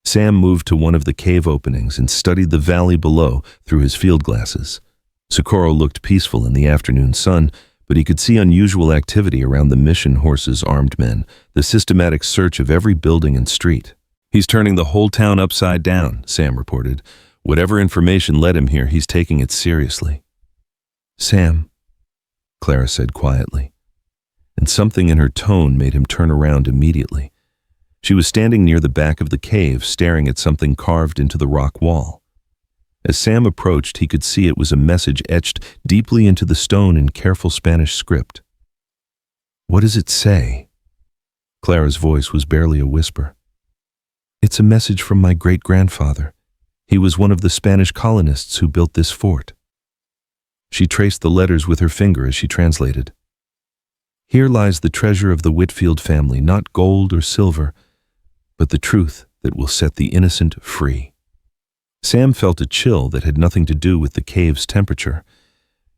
Sam moved to one of the cave openings and studied the valley below through his field glasses. Socorro looked peaceful in the afternoon sun, but he could see unusual activity around the mission horses' armed men, the systematic search of every building and street. "He's turning the whole town upside down," Sam reported. "Whatever information led him here, he's taking it seriously." "Sam," Clara said quietly, and something in her tone made him turn around immediately. She was standing near the back of the cave, staring at something carved into the rock wall. As Sam approached, he could see it was a message etched deeply into the stone in careful Spanish script. "What does it say?" Clara's voice was barely a whisper. "It's a message from my great-grandfather. He was one of the Spanish colonists who built this fort." She traced the letters with her finger as she translated. "Here lies the treasure of the Whitfield family, not gold or silver, but the truth that will set the innocent free." Sam felt a chill that had nothing to do with the cave's temperature.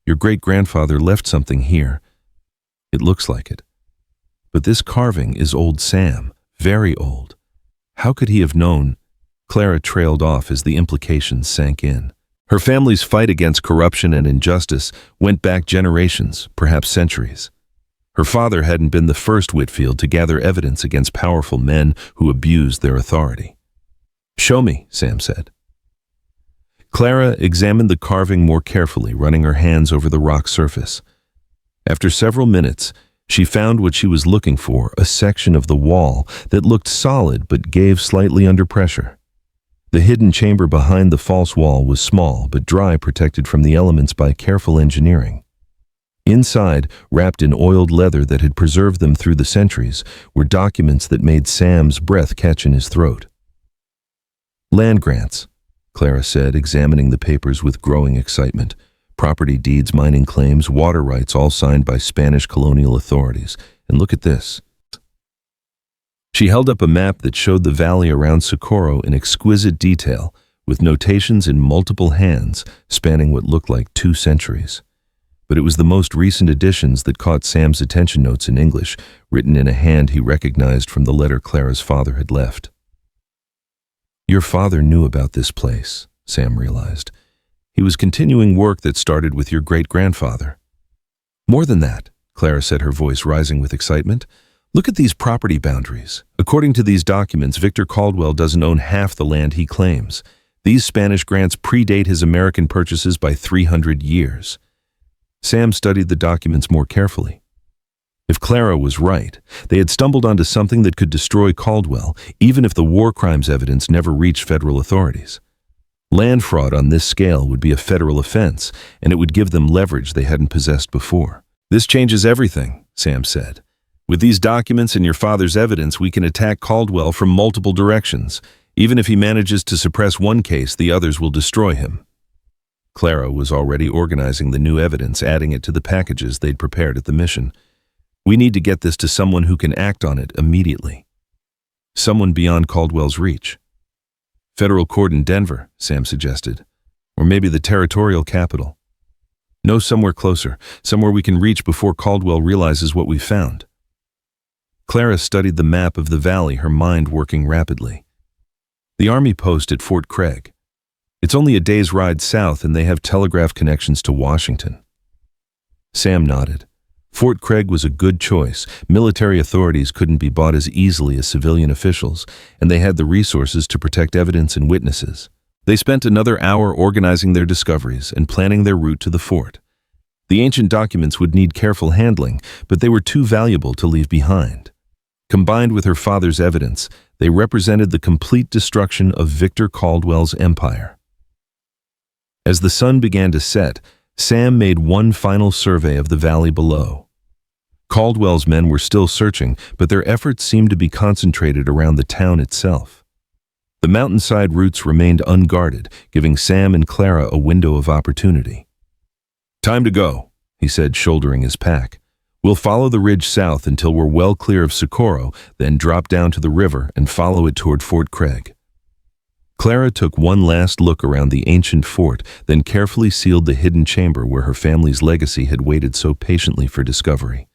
"Your great-grandfather left something here. It looks like it. But this carving is old Sam, very old. How could he have known?" Clara trailed off as the implications sank in. Her family's fight against corruption and injustice went back generations, perhaps centuries. Her father hadn't been the first Whitfield to gather evidence against powerful men who abused their authority. "Show me," Sam said. Clara examined the carving more carefully, running her hands over the rock surface. After several minutes, she found what she was looking for, a section of the wall that looked solid but gave slightly under pressure. The hidden chamber behind the false wall was small but dry, protected from the elements by careful engineering. Inside, wrapped in oiled leather that had preserved them through the centuries, were documents that made Sam's breath catch in his throat. "Land grants," Clara said, examining the papers with growing excitement. "Property deeds, mining claims, water rights, all signed by Spanish colonial authorities. And look at this." She held up a map that showed the valley around Socorro in exquisite detail, with notations in multiple hands spanning what looked like 2 centuries. But it was the most recent additions that caught Sam's attention, notes in English, written in a hand he recognized from the letter Clara's father had left. "Your father knew about this place," Sam realized. "He was continuing work that started with your great-grandfather." "More than that," Clara said, her voice rising with excitement. "Look at these property boundaries. According to these documents, Victor Caldwell doesn't own half the land he claims. These Spanish grants predate his American purchases by 300 years. Sam studied the documents more carefully. If Clara was right, they had stumbled onto something that could destroy Caldwell, even if the war crimes evidence never reached federal authorities. Land fraud on this scale would be a federal offense, and it would give them leverage they hadn't possessed before. "This changes everything," Sam said. "With these documents and your father's evidence, we can attack Caldwell from multiple directions. Even if he manages to suppress one case, the others will destroy him." Clara was already organizing the new evidence, adding it to the packages they'd prepared at the mission. "We need to get this to someone who can act on it immediately. Someone beyond Caldwell's reach. Federal court in Denver," Sam suggested. "Or maybe the territorial capital. No, somewhere closer, somewhere we can reach before Caldwell realizes what we've found." Clara studied the map of the valley, her mind working rapidly. "The army post at Fort Craig. It's only a day's ride south, and they have telegraph connections to Washington." Sam nodded. Fort Craig was a good choice. Military authorities couldn't be bought as easily as civilian officials, and they had the resources to protect evidence and witnesses. They spent another hour organizing their discoveries and planning their route to the fort. The ancient documents would need careful handling, but they were too valuable to leave behind. Combined with her father's evidence, they represented the complete destruction of Victor Caldwell's empire. As the sun began to set, Sam made one final survey of the valley below. Caldwell's men were still searching, but their efforts seemed to be concentrated around the town itself. The mountainside routes remained unguarded, giving Sam and Clara a window of opportunity. "Time to go," he said, shouldering his pack. "We'll follow the ridge south until we're well clear of Socorro, then drop down to the river and follow it toward Fort Craig." Clara took one last look around the ancient fort, then carefully sealed the hidden chamber where her family's legacy had waited so patiently for discovery.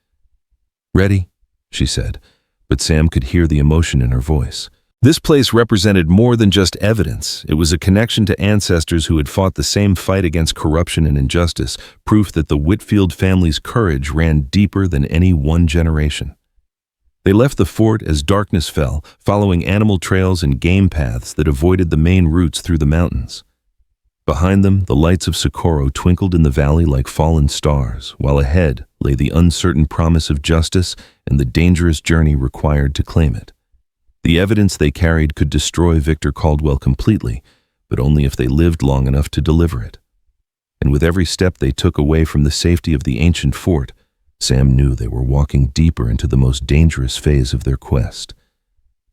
"Ready?" she said, but Sam could hear the emotion in her voice. This place represented more than just evidence. It was a connection to ancestors who had fought the same fight against corruption and injustice, proof that the Whitfield family's courage ran deeper than any one generation. They left the fort as darkness fell, following animal trails and game paths that avoided the main routes through the mountains. Behind them, the lights of Socorro twinkled in the valley like fallen stars, while ahead lay the uncertain promise of justice and the dangerous journey required to claim it. The evidence they carried could destroy Victor Caldwell completely, but only if they lived long enough to deliver it. And with every step they took away from the safety of the ancient fort, Sam knew they were walking deeper into the most dangerous phase of their quest.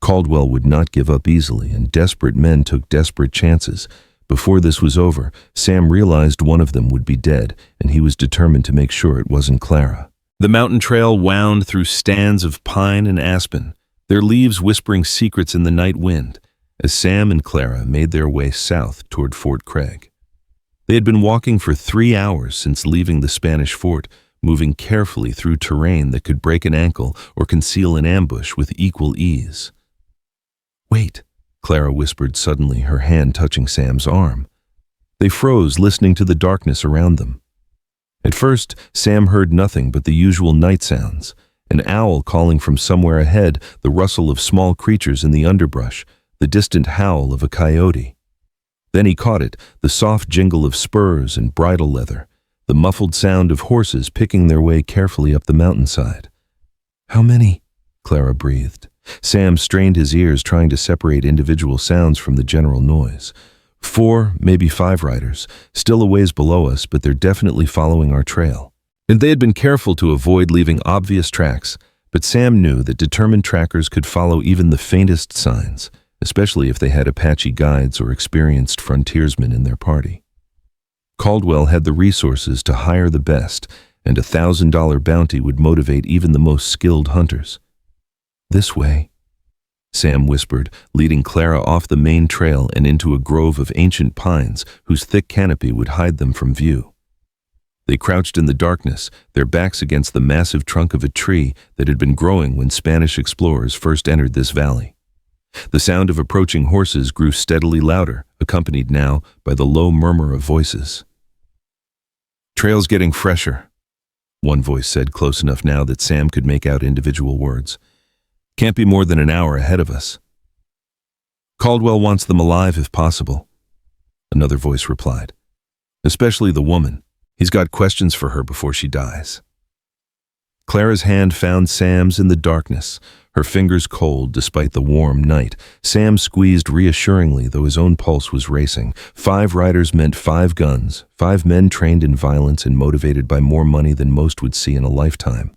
Caldwell would not give up easily, and desperate men took desperate chances. Before this was over, Sam realized one of them would be dead, and he was determined to make sure it wasn't Clara. The mountain trail wound through stands of pine and aspen, their leaves whispering secrets in the night wind, as Sam and Clara made their way south toward Fort Craig. They had been walking for 3 hours since leaving the Spanish fort, moving carefully through terrain that could break an ankle or conceal an ambush with equal ease. "Wait," Clara whispered suddenly, her hand touching Sam's arm. They froze, listening to the darkness around them. At first, Sam heard nothing but the usual night sounds: an owl calling from somewhere ahead, the rustle of small creatures in the underbrush, the distant howl of a coyote. Then he caught it, the soft jingle of spurs and bridle leather, the muffled sound of horses picking their way carefully up the mountainside. "How many?" Clara breathed. Sam strained his ears, trying to separate individual sounds from the general noise. 4, maybe 5 riders, still a ways below us, but they're definitely following our trail. And they had been careful to avoid leaving obvious tracks, but Sam knew that determined trackers could follow even the faintest signs, especially if they had Apache guides or experienced frontiersmen in their party. Caldwell had the resources to hire the best, and a $1,000 bounty would motivate even the most skilled hunters. "This way," Sam whispered, leading Clara off the main trail and into a grove of ancient pines whose thick canopy would hide them from view. They crouched in the darkness, their backs against the massive trunk of a tree that had been growing when Spanish explorers first entered this valley. The sound of approaching horses grew steadily louder, accompanied now by the low murmur of voices. "Trail's getting fresher," one voice said, close enough now that Sam could make out individual words. "Can't be more than an hour ahead of us." "Caldwell wants them alive if possible," another voice replied. "Especially the woman. He's got questions for her before she dies. Clara's hand found Sam's in the darkness, her fingers cold despite the warm night. Sam squeezed reassuringly, though his own pulse was racing. 5 riders meant 5 guns, 5 men trained in violence and motivated by more money than most would see in a lifetime.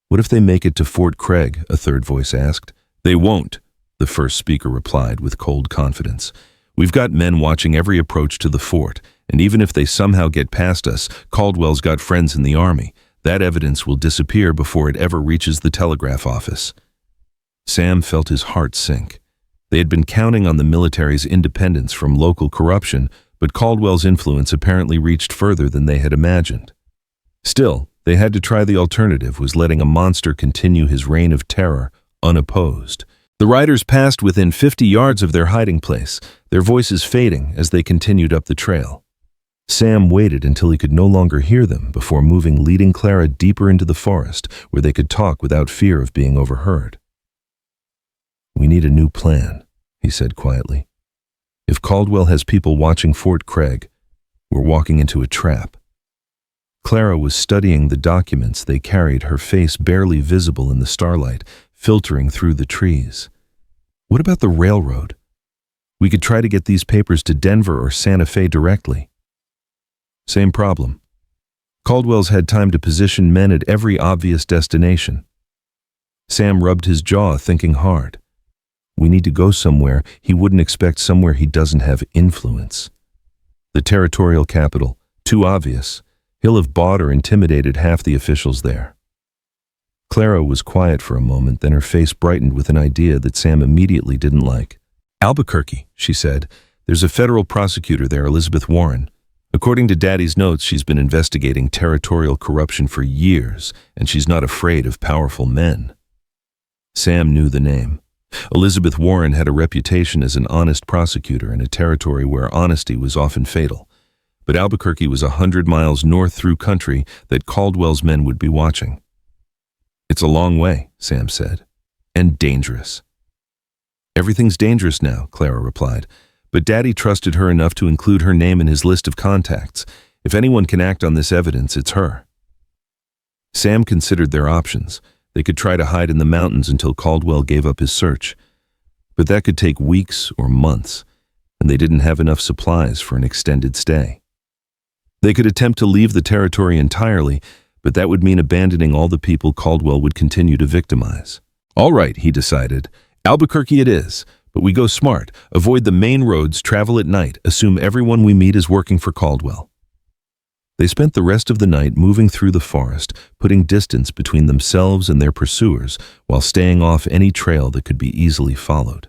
What if they make it to Fort Craig? A third voice asked. They won't, the first speaker replied with cold confidence. We've got men watching every approach to the fort, and even if they somehow get past us, Caldwell's got friends in the army. That evidence will disappear before it ever reaches the telegraph office. Sam felt his heart sink. They had been counting on the military's independence from local corruption, but Caldwell's influence apparently reached further than they had imagined. Still, they had to try the alternative, was letting a monster continue his reign of terror, unopposed. The riders passed within 50 yards of their hiding place, their voices fading as they continued up the trail. Sam waited until he could no longer hear them before moving, leading Clara deeper into the forest where they could talk without fear of being overheard. We need a new plan, he said quietly. If Caldwell has people watching Fort Craig, we're walking into a trap. Clara was studying the documents they carried, her face barely visible in the starlight, filtering through the trees. What about the railroad? We could try to get these papers to Denver or Santa Fe directly. Same problem. Caldwell's had time to position men at every obvious destination. Sam rubbed his jaw, thinking hard. We need to go somewhere he wouldn't expect, somewhere he doesn't have influence. The territorial capital, too obvious. He'll have bought or intimidated half the officials there. Clara was quiet for a moment, then her face brightened with an idea that Sam immediately didn't like. Albuquerque, she said. There's a federal prosecutor there, Elizabeth Warren. According to Daddy's notes, she's been investigating territorial corruption for years, and she's not afraid of powerful men. Sam knew the name. Elizabeth Warren had a reputation as an honest prosecutor in a territory where honesty was often fatal. But Albuquerque was 100 miles north through country that Caldwell's men would be watching. It's a long way, Sam said, and dangerous. Everything's dangerous now, Clara replied. But Daddy trusted her enough to include her name in his list of contacts. If anyone can act on this evidence, it's her. Sam considered their options. They could try to hide in the mountains until Caldwell gave up his search. But that could take weeks or months, and they didn't have enough supplies for an extended stay. They could attempt to leave the territory entirely, but that would mean abandoning all the people Caldwell would continue to victimize. All right, he decided. Albuquerque it is. But we go smart, avoid the main roads, travel at night, assume everyone we meet is working for Caldwell. They spent the rest of the night moving through the forest, putting distance between themselves and their pursuers, while staying off any trail that could be easily followed.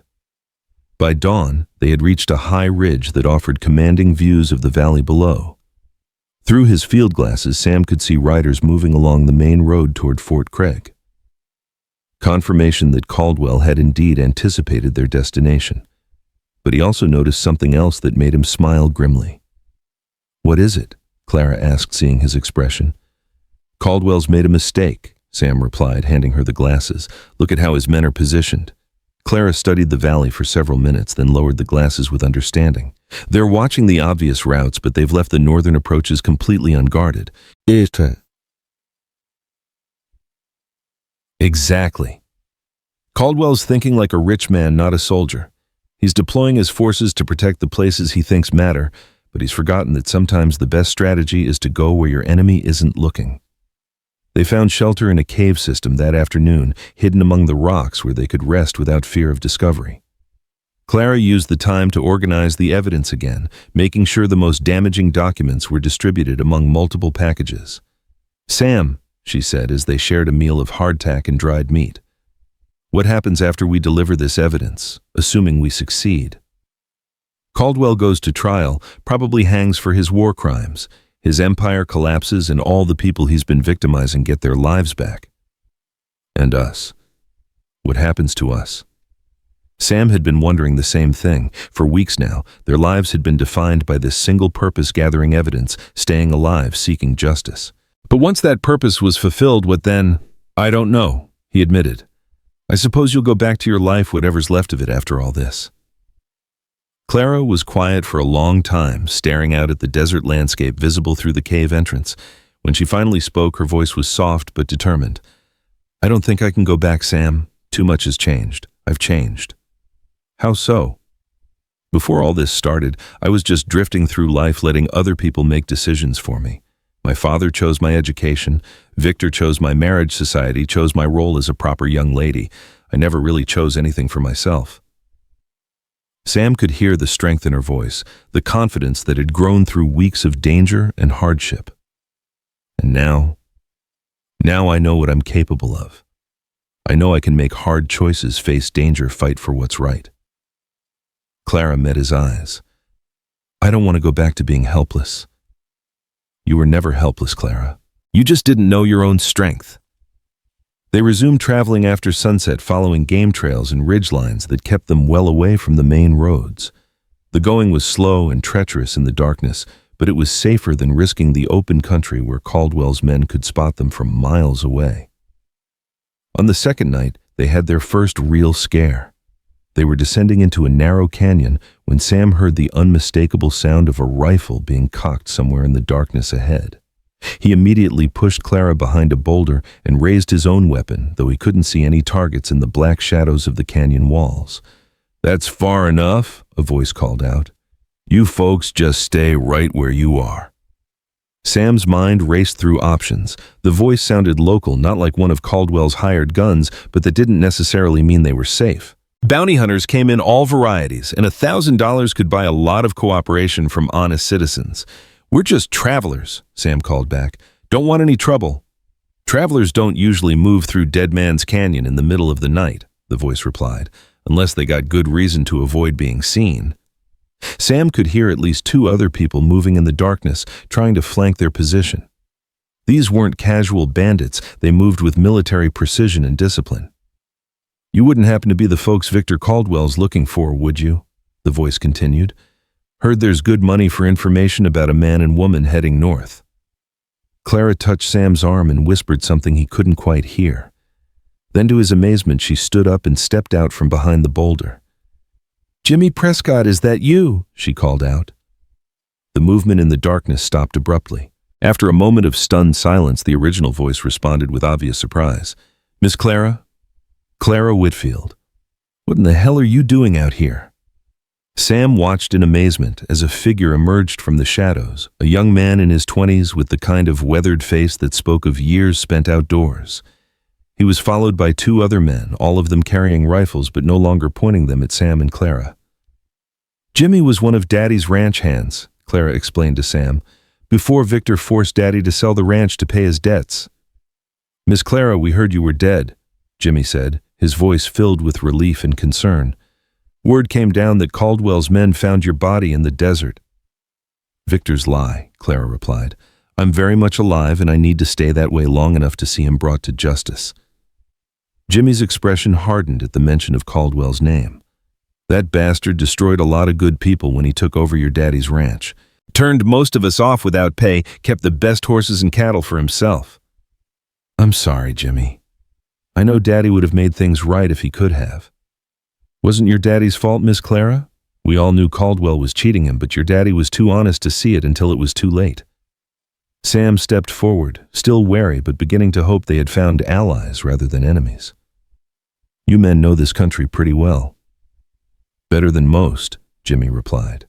By dawn, they had reached a high ridge that offered commanding views of the valley below. Through his field glasses, Sam could see riders moving along the main road toward Fort Craig. Confirmation that Caldwell had indeed anticipated their destination. But he also noticed something else that made him smile grimly. What is it? Clara asked, seeing his expression. Caldwell's made a mistake, Sam replied, handing her the glasses. Look at how his men are positioned. Clara studied the valley for several minutes, then lowered the glasses with understanding. They're watching the obvious routes, but they've left the northern approaches completely unguarded. Exactly. Caldwell's thinking like a rich man, not a soldier. He's deploying his forces to protect the places he thinks matter, but he's forgotten that sometimes the best strategy is to go where your enemy isn't looking. They found shelter in a cave system that afternoon, hidden among the rocks where they could rest without fear of discovery. Clara used the time to organize the evidence again, making sure the most damaging documents were distributed among multiple packages. Sam, she said as they shared a meal of hardtack and dried meat. What happens after we deliver this evidence, assuming we succeed? Caldwell goes to trial, probably hangs for his war crimes. His empire collapses and all the people he's been victimizing get their lives back. And us. What happens to us? Sam had been wondering the same thing. For weeks now, their lives had been defined by this single purpose: gathering evidence, staying alive, seeking justice. But once that purpose was fulfilled, what then? I don't know, he admitted. I suppose you'll go back to your life, whatever's left of it after all this. Clara was quiet for a long time, staring out at the desert landscape visible through the cave entrance. When she finally spoke, her voice was soft but determined. "I don't think I can go back, Sam. Too much has changed. I've changed." "How so?" "Before all this started, I was just drifting through life letting other people make decisions for me. My father chose my education. Victor chose my marriage. Society chose my role as a proper young lady. I never really chose anything for myself." Sam could hear the strength in her voice, the confidence that had grown through weeks of danger and hardship. "And now I know what I'm capable of. I know I can make hard choices, face danger, fight for what's right." Clara met his eyes. "I don't want to go back to being helpless." "You were never helpless, Clara. You just didn't know your own strength." They resumed traveling after sunset, following game trails and ridgelines that kept them well away from the main roads. The going was slow and treacherous in the darkness, but it was safer than risking the open country where Caldwell's men could spot them from miles away. On the second night, they had their first real scare. They were descending into a narrow canyon when Sam heard the unmistakable sound of a rifle being cocked somewhere in the darkness ahead. He immediately pushed Clara behind a boulder and raised his own weapon, though he couldn't see any targets in the black shadows of the canyon walls. "That's far enough," a voice called out. "You folks just stay right where you are." Sam's mind raced through options. The voice sounded local, not like one of Caldwell's hired guns, but that didn't necessarily mean they were safe. Bounty hunters came in all varieties, and $1,000 could buy a lot of cooperation from honest citizens. "We're just travelers," Sam called back. "Don't want any trouble." "Travelers don't usually move through Dead Man's Canyon in the middle of the night," the voice replied, "unless they got good reason to avoid being seen." Sam could hear at least two other people moving in the darkness, trying to flank their position. These weren't casual bandits. They moved with military precision and discipline. "You wouldn't happen to be the folks Victor Caldwell's looking for, would you?" the voice continued. "Heard there's good money for information about a man and woman heading north." Clara touched Sam's arm and whispered something he couldn't quite hear. Then to his amazement, she stood up and stepped out from behind the boulder. "Jimmy Prescott, is that you?" she called out. The movement in the darkness stopped abruptly. After a moment of stunned silence, the original voice responded with obvious surprise. "Miss Clara? Clara Whitfield. What in the hell are you doing out here?" Sam watched in amazement as a figure emerged from the shadows, a young man in his 20s with the kind of weathered face that spoke of years spent outdoors. He was followed by two other men, all of them carrying rifles but no longer pointing them at Sam and Clara. "Jimmy was one of Daddy's ranch hands," Clara explained to Sam, "before Victor forced Daddy to sell the ranch to pay his debts." "Miss Clara, we heard you were dead," Jimmy said, his voice filled with relief and concern. "Word came down that Caldwell's men found your body in the desert." "Victor's lie," Clara replied. "I'm very much alive and I need to stay that way long enough to see him brought to justice." Jimmy's expression hardened at the mention of Caldwell's name. "That bastard destroyed a lot of good people when he took over your daddy's ranch. Turned most of us off without pay, kept the best horses and cattle for himself." "I'm sorry, Jimmy. I know Daddy would have made things right if he could have." "Wasn't your daddy's fault, Miss Clara? We all knew Caldwell was cheating him, but your daddy was too honest to see it until it was too late." Sam stepped forward, still wary but beginning to hope they had found allies rather than enemies. "You men know this country pretty well." "Better than most," Jimmy replied.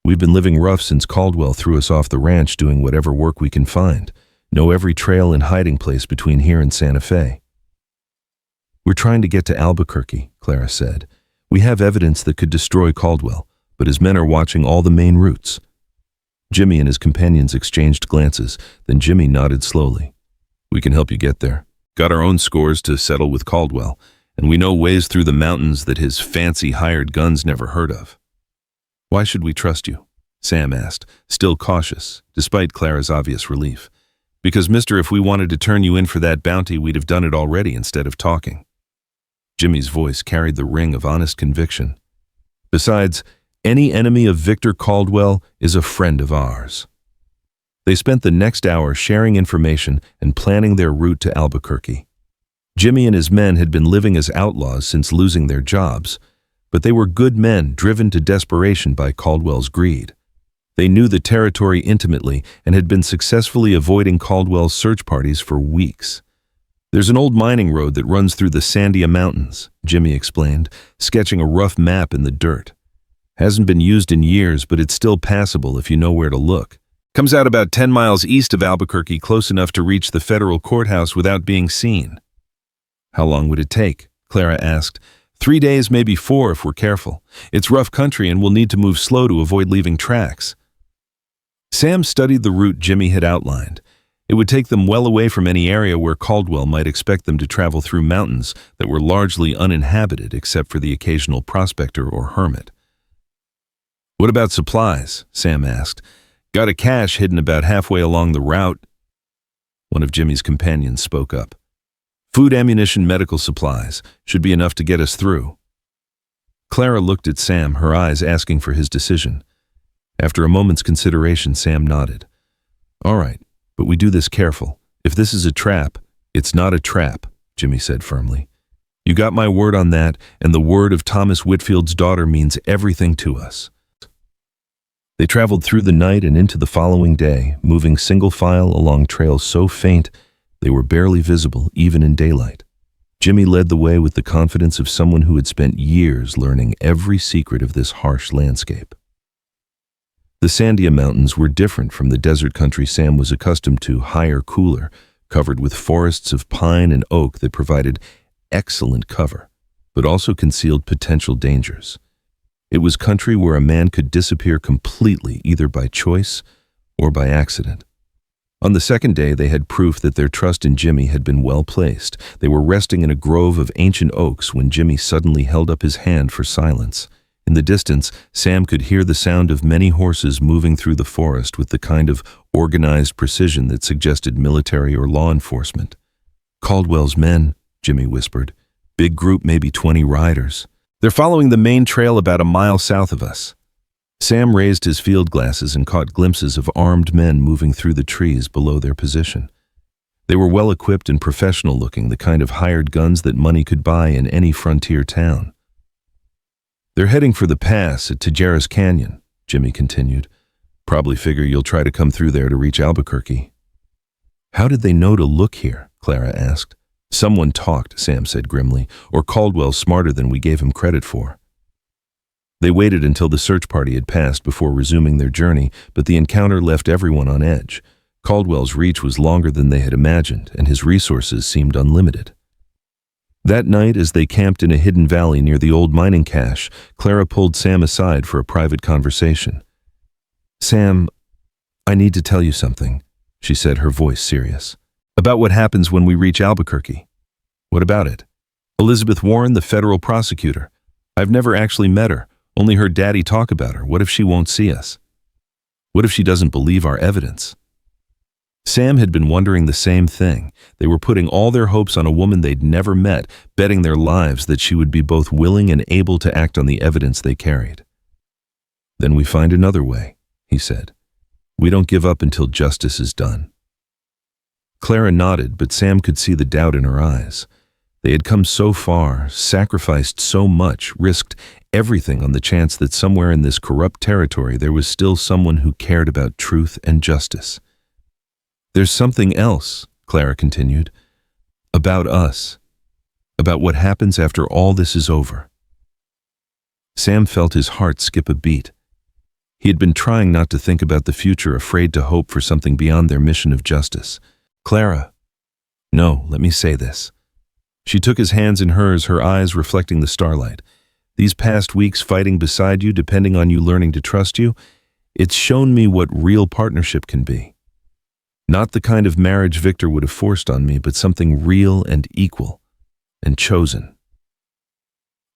"We've been living rough since Caldwell threw us off the ranch doing whatever work we can find. Know every trail and hiding place between here and Santa Fe." "We're trying to get to Albuquerque," Clara said. "We have evidence that could destroy Caldwell, but his men are watching all the main routes." Jimmy and his companions exchanged glances, then Jimmy nodded slowly. "We can help you get there. Got our own scores to settle with Caldwell, and we know ways through the mountains that his fancy hired guns never heard of." "Why should we trust you?" Sam asked, still cautious, despite Clara's obvious relief. "Because, mister, if we wanted to turn you in for that bounty, we'd have done it already instead of talking." Jimmy's voice carried the ring of honest conviction. "Besides, any enemy of Victor Caldwell is a friend of ours." They spent the next hour sharing information and planning their route to Albuquerque. Jimmy and his men had been living as outlaws since losing their jobs. But they were good men driven to desperation by Caldwell's greed. They knew the territory intimately and had been successfully avoiding Caldwell's search parties for weeks. "There's an old mining road that runs through the Sandia Mountains," Jimmy explained, sketching a rough map in the dirt. "Hasn't been used in years, but it's still passable if you know where to look. Comes out about 10 miles east of Albuquerque, close enough to reach the federal courthouse without being seen." "How long would it take?" Clara asked. 3 days, maybe 4 if we're careful. It's rough country and we'll need to move slow to avoid leaving tracks." Sam studied the route Jimmy had outlined. It would take them well away from any area where Caldwell might expect them to travel through mountains that were largely uninhabited except for the occasional prospector or hermit. "What about supplies?" Sam asked. "Got a cache hidden about halfway along the route." One of Jimmy's companions spoke up. "Food, ammunition, medical supplies. Should be enough to get us through." Clara looked at Sam, her eyes asking for his decision. After a moment's consideration, Sam nodded. "All right, but we do this careful. If this is a trap, it's not a trap," Jimmy said firmly. "You got my word on that, and the word of Thomas Whitfield's daughter means everything to us." They traveled through the night and into the following day, moving single file along trails so faint they were barely visible even in daylight. Jimmy led the way with the confidence of someone who had spent years learning every secret of this harsh landscape. The Sandia Mountains were different from the desert country Sam was accustomed to, higher, cooler, covered with forests of pine and oak that provided excellent cover, but also concealed potential dangers. It was country where a man could disappear completely either by choice or by accident. On the second day, they had proof that their trust in Jimmy had been well placed. They were resting in a grove of ancient oaks when Jimmy suddenly held up his hand for silence. In the distance, Sam could hear the sound of many horses moving through the forest with the kind of organized precision that suggested military or law enforcement. "Caldwell's men," Jimmy whispered. "Big group, maybe 20 riders. They're following the main trail about a mile south of us." Sam raised his field glasses and caught glimpses of armed men moving through the trees below their position. They were well equipped and professional looking, the kind of hired guns that money could buy in any frontier town. "They're heading for the pass at Tijeras Canyon," Jimmy continued. "Probably figure you'll try to come through there to reach Albuquerque." "How did they know to look here?" Clara asked. "Someone talked," Sam said grimly, "or Caldwell's smarter than we gave him credit for." They waited until the search party had passed before resuming their journey, but the encounter left everyone on edge. Caldwell's reach was longer than they had imagined, and his resources seemed unlimited. That night, as they camped in a hidden valley near the old mining cache, Clara pulled Sam aside for a private conversation. "Sam, I need to tell you something," she said, her voice serious. "About what happens when we reach Albuquerque." "What about it?" "Elizabeth Warren, the federal prosecutor. I've never actually met her, only heard Daddy talk about her. What if she won't see us? What if she doesn't believe our evidence?" Sam had been wondering the same thing. They were putting all their hopes on a woman they'd never met, betting their lives that she would be both willing and able to act on the evidence they carried. "Then we find another way," he said. "We don't give up until justice is done." Clara nodded, but Sam could see the doubt in her eyes. They had come so far, sacrificed so much, risked everything on the chance that somewhere in this corrupt territory there was still someone who cared about truth and justice. "There's something else," Clara continued, "about us, about what happens after all this is over." Sam felt his heart skip a beat. He had been trying not to think about the future, afraid to hope for something beyond their mission of justice. "Clara, no, let me say this." She took his hands in hers, her eyes reflecting the starlight. "These past weeks fighting beside you, depending on you learning to trust you, it's shown me what real partnership can be. Not the kind of marriage Victor would have forced on me, but something real and equal, and chosen."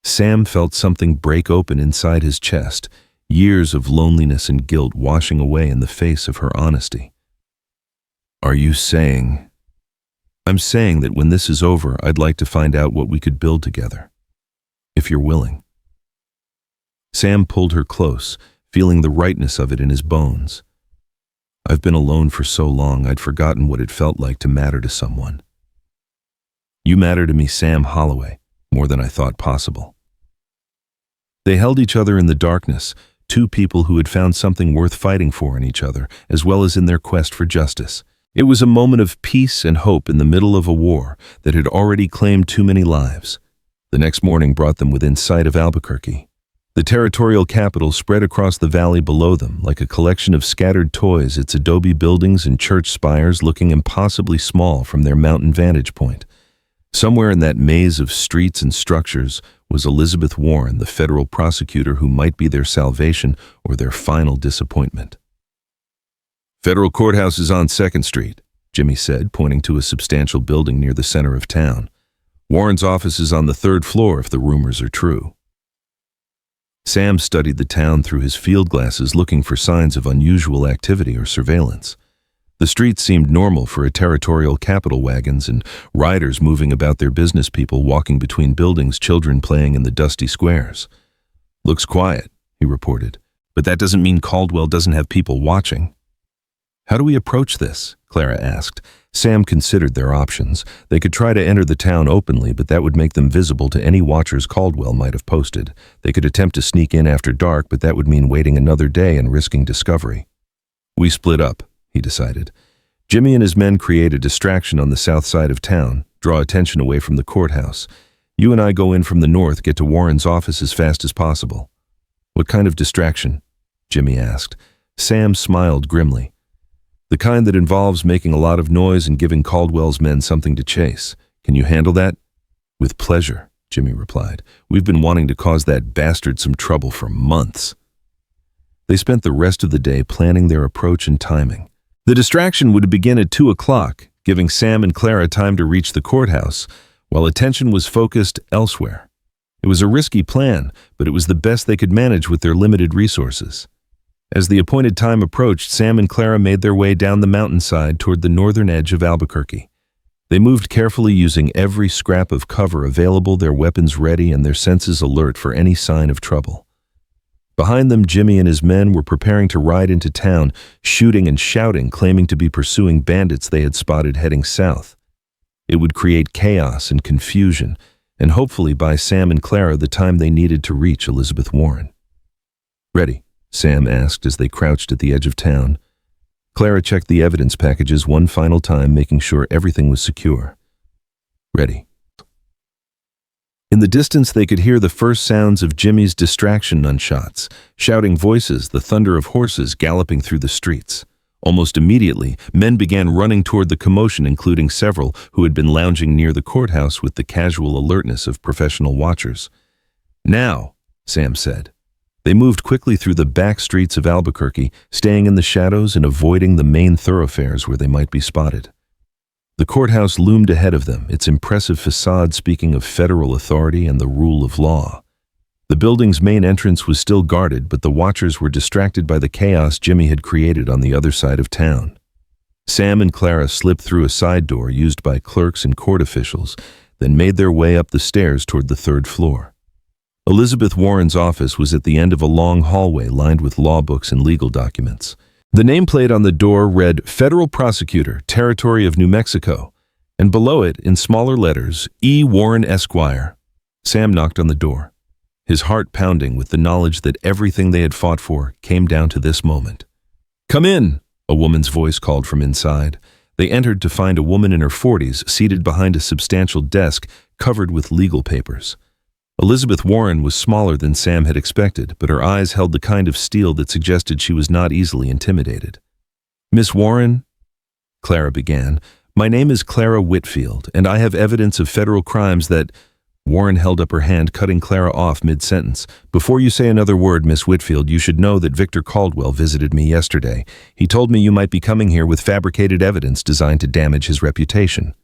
Sam felt something break open inside his chest, years of loneliness and guilt washing away in the face of her honesty. "Are you saying—" "I'm saying that when this is over, I'd like to find out what we could build together, if you're willing." Sam pulled her close, feeling the rightness of it in his bones. "I've been alone for so long, I'd forgotten what it felt like to matter to someone. You matter to me, Sam Holloway, more than I thought possible." They held each other in the darkness, two people who had found something worth fighting for in each other, as well as in their quest for justice. It was a moment of peace and hope in the middle of a war that had already claimed too many lives. The next morning brought them within sight of Albuquerque. The territorial capital spread across the valley below them like a collection of scattered toys, its adobe buildings and church spires looking impossibly small from their mountain vantage point. Somewhere in that maze of streets and structures was Elizabeth Warren, the federal prosecutor who might be their salvation or their final disappointment. "Federal courthouse is on 2nd Street, Jimmy said, pointing to a substantial building near the center of town. "Warren's office is on the 3rd floor if the rumors are true." Sam studied the town through his field glasses, looking for signs of unusual activity or surveillance. The streets seemed normal for a territorial capital, wagons and riders moving about, their business people walking between buildings, children playing in the dusty squares. "Looks quiet," he reported, "but that doesn't mean Caldwell doesn't have people watching." "How do we approach this?" Clara asked. Sam considered their options. They could try to enter the town openly, but that would make them visible to any watchers Caldwell might have posted. They could attempt to sneak in after dark, but that would mean waiting another day and risking discovery. "We split up," he decided. "Jimmy and his men create a distraction on the south side of town, draw attention away from the courthouse. You and I go in from the north, get to Warren's office as fast as possible." "What kind of distraction?" Jimmy asked. Sam smiled grimly. "The kind that involves making a lot of noise and giving Caldwell's men something to chase. Can you handle that?" "With pleasure," Jimmy replied. "We've been wanting to cause that bastard some trouble for months." They spent the rest of the day planning their approach and timing. The distraction would begin at 2 o'clock, giving Sam and Clara time to reach the courthouse, while attention was focused elsewhere. It was a risky plan, but it was the best they could manage with their limited resources. As the appointed time approached, Sam and Clara made their way down the mountainside toward the northern edge of Albuquerque. They moved carefully, using every scrap of cover available, their weapons ready and their senses alert for any sign of trouble. Behind them, Jimmy and his men were preparing to ride into town, shooting and shouting, claiming to be pursuing bandits they had spotted heading south. It would create chaos and confusion, and hopefully buy Sam and Clara the time they needed to reach Elizabeth Warren. "Ready?" Sam asked as they crouched at the edge of town. Clara checked the evidence packages one final time, making sure everything was secure. "Ready." In the distance, they could hear the first sounds of Jimmy's distraction gunshots, shouting voices, the thunder of horses galloping through the streets. Almost immediately, men began running toward the commotion, including several who had been lounging near the courthouse with the casual alertness of professional watchers. "Now," Sam said. They moved quickly through the back streets of Albuquerque, staying in the shadows and avoiding the main thoroughfares where they might be spotted. The courthouse loomed ahead of them, its impressive facade speaking of federal authority and the rule of law. The building's main entrance was still guarded, but the watchers were distracted by the chaos Jimmy had created on the other side of town. Sam and Clara slipped through a side door used by clerks and court officials, then made their way up the stairs toward the 3rd floor. Elizabeth Warren's office was at the end of a long hallway lined with law books and legal documents. The nameplate on the door read "Federal Prosecutor, Territory of New Mexico," and below it, in smaller letters, "E. Warren, Esquire." Sam knocked on the door, his heart pounding with the knowledge that everything they had fought for came down to this moment. "Come in," a woman's voice called from inside. They entered to find a woman in her 40s seated behind a substantial desk covered with legal papers. Elizabeth Warren was smaller than Sam had expected, but her eyes held the kind of steel that suggested she was not easily intimidated. "Miss Warren," Clara began, "my name is Clara Whitfield, and I have evidence of federal crimes that—" Warren held up her hand, cutting Clara off mid-sentence. "Before you say another word, Miss Whitfield, you should know that Victor Caldwell visited me yesterday. He told me you might be coming here with fabricated evidence designed to damage his reputation."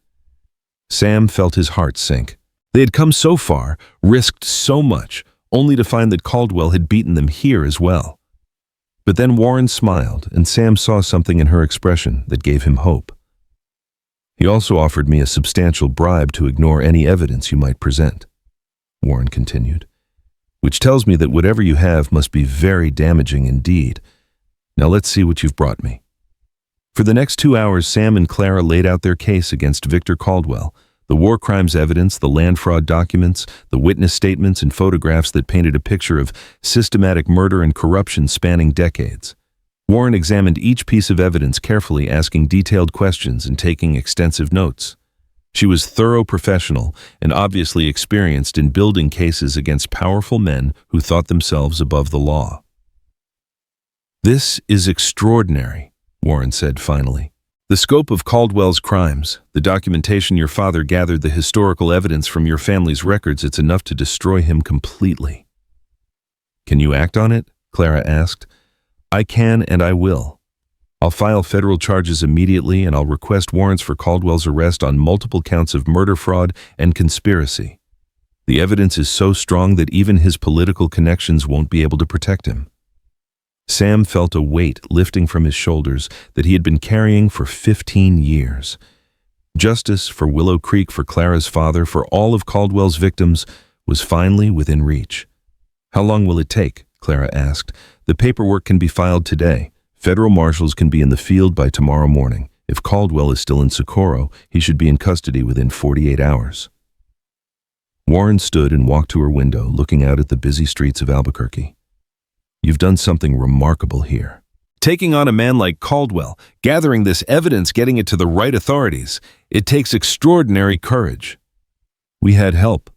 Sam felt his heart sink. They had come so far, risked so much, only to find that Caldwell had beaten them here as well. But then Warren smiled, and Sam saw something in her expression that gave him hope. "He also offered me a substantial bribe to ignore any evidence you might present," Warren continued, "which tells me that whatever you have must be very damaging indeed. Now let's see what you've brought me." For the next 2 hours, Sam and Clara laid out their case against Victor Caldwell, The war crimes evidence, the land fraud documents, the witness statements and photographs that painted a picture of systematic murder and corruption spanning decades. Warren examined each piece of evidence carefully, asking detailed questions and taking extensive notes. She was thorough professional and obviously experienced in building cases against powerful men who thought themselves above the law. "This is extraordinary," Warren said finally. "The scope of Caldwell's crimes, the documentation your father gathered, the historical evidence from your family's records, it's enough to destroy him completely." "Can you act on it?" Clara asked. "I can and I will. I'll file federal charges immediately and I'll request warrants for Caldwell's arrest on multiple counts of murder, fraud, and conspiracy. The evidence is so strong that even his political connections won't be able to protect him." Sam felt a weight lifting from his shoulders that he had been carrying for 15 years. Justice for Willow Creek, for Clara's father, for all of Caldwell's victims, was finally within reach. "How long will it take?" Clara asked. "The paperwork can be filed today. Federal marshals can be in the field by tomorrow morning. If Caldwell is still in Socorro, he should be in custody within 48 hours. Warren stood and walked to her window, looking out at the busy streets of Albuquerque. "You've done something remarkable here. Taking on a man like Caldwell, gathering this evidence, getting it to the right authorities, it takes extraordinary courage." "We had help,"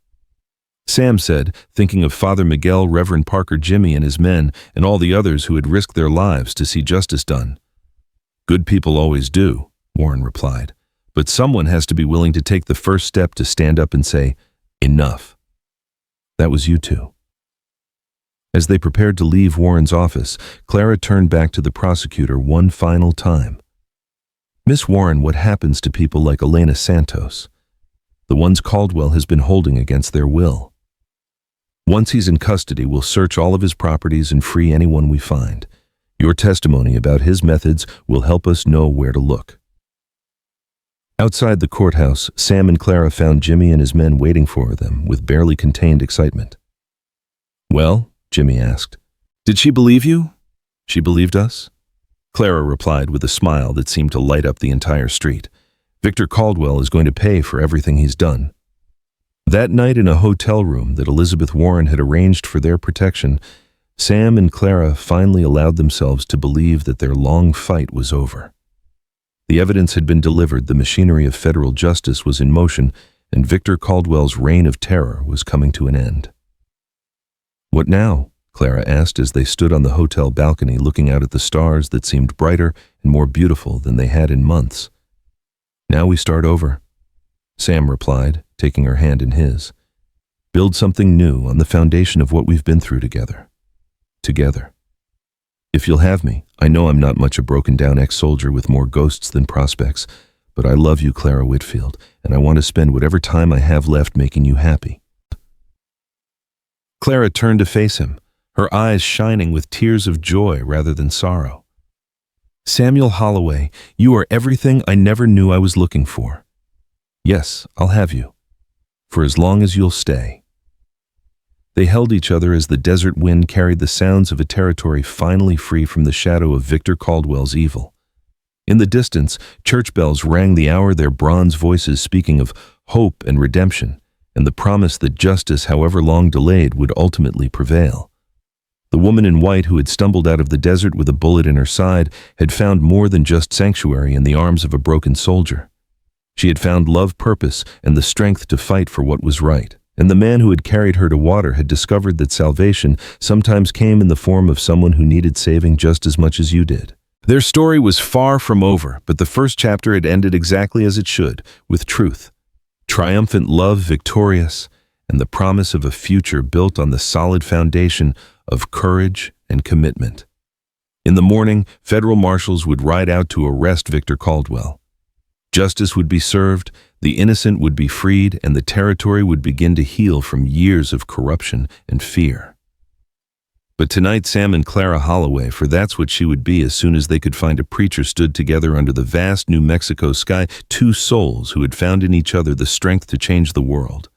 Sam said, thinking of Father Miguel, Reverend Parker, Jimmy and his men, and all the others who had risked their lives to see justice done. "Good people always do," Warren replied, "but someone has to be willing to take the first step to stand up and say, 'Enough.' That was you two." As they prepared to leave Warren's office, Clara turned back to the prosecutor one final time. "Miss Warren, what happens to people like Elena Santos? The ones Caldwell has been holding against their will. Once he's in custody, we'll search all of his properties and free anyone we find. Your testimony about his methods will help us know where to look." Outside the courthouse, Sam and Clara found Jimmy and his men waiting for them with barely contained excitement. "Well?" Jimmy asked. "Did she believe you?" "She believed us," Clara replied with a smile that seemed to light up the entire street. "Victor Caldwell is going to pay for everything he's done." That night in a hotel room that Elizabeth Warren had arranged for their protection, Sam and Clara finally allowed themselves to believe that their long fight was over. The evidence had been delivered, the machinery of federal justice was in motion, and Victor Caldwell's reign of terror was coming to an end. "What now?" Clara asked as they stood on the hotel balcony looking out at the stars that seemed brighter and more beautiful than they had in months. "Now we start over," Sam replied, taking her hand in his. "Build something new on the foundation of what we've been through together. Together. If you'll have me, I know I'm not much a broken-down ex-soldier with more ghosts than prospects, but I love you, Clara Whitfield, and I want to spend whatever time I have left making you happy." Clara turned to face him, her eyes shining with tears of joy rather than sorrow. "Samuel Holloway, you are everything I never knew I was looking for. Yes, I'll have you. For as long as you'll stay." They held each other as the desert wind carried the sounds of a territory finally free from the shadow of Victor Caldwell's evil. In the distance, church bells rang the hour, their bronze voices speaking of hope and redemption, and the promise that justice, however long delayed, would ultimately prevail. The woman in white who had stumbled out of the desert with a bullet in her side had found more than just sanctuary in the arms of a broken soldier. She had found love, purpose, and the strength to fight for what was right. And the man who had carried her to water had discovered that salvation sometimes came in the form of someone who needed saving just as much as you did. Their story was far from over, but the first chapter had ended exactly as it should, with truth. Triumphant love victorious, and the promise of a future built on the solid foundation of courage and commitment. In the morning, federal marshals would ride out to arrest Victor Caldwell. Justice would be served, the innocent would be freed, and the territory would begin to heal from years of corruption and fear. But tonight, Sam and Clara Holloway, for that's what she would be as soon as they could find a preacher, stood together under the vast New Mexico sky, two souls who had found in each other the strength to change the world.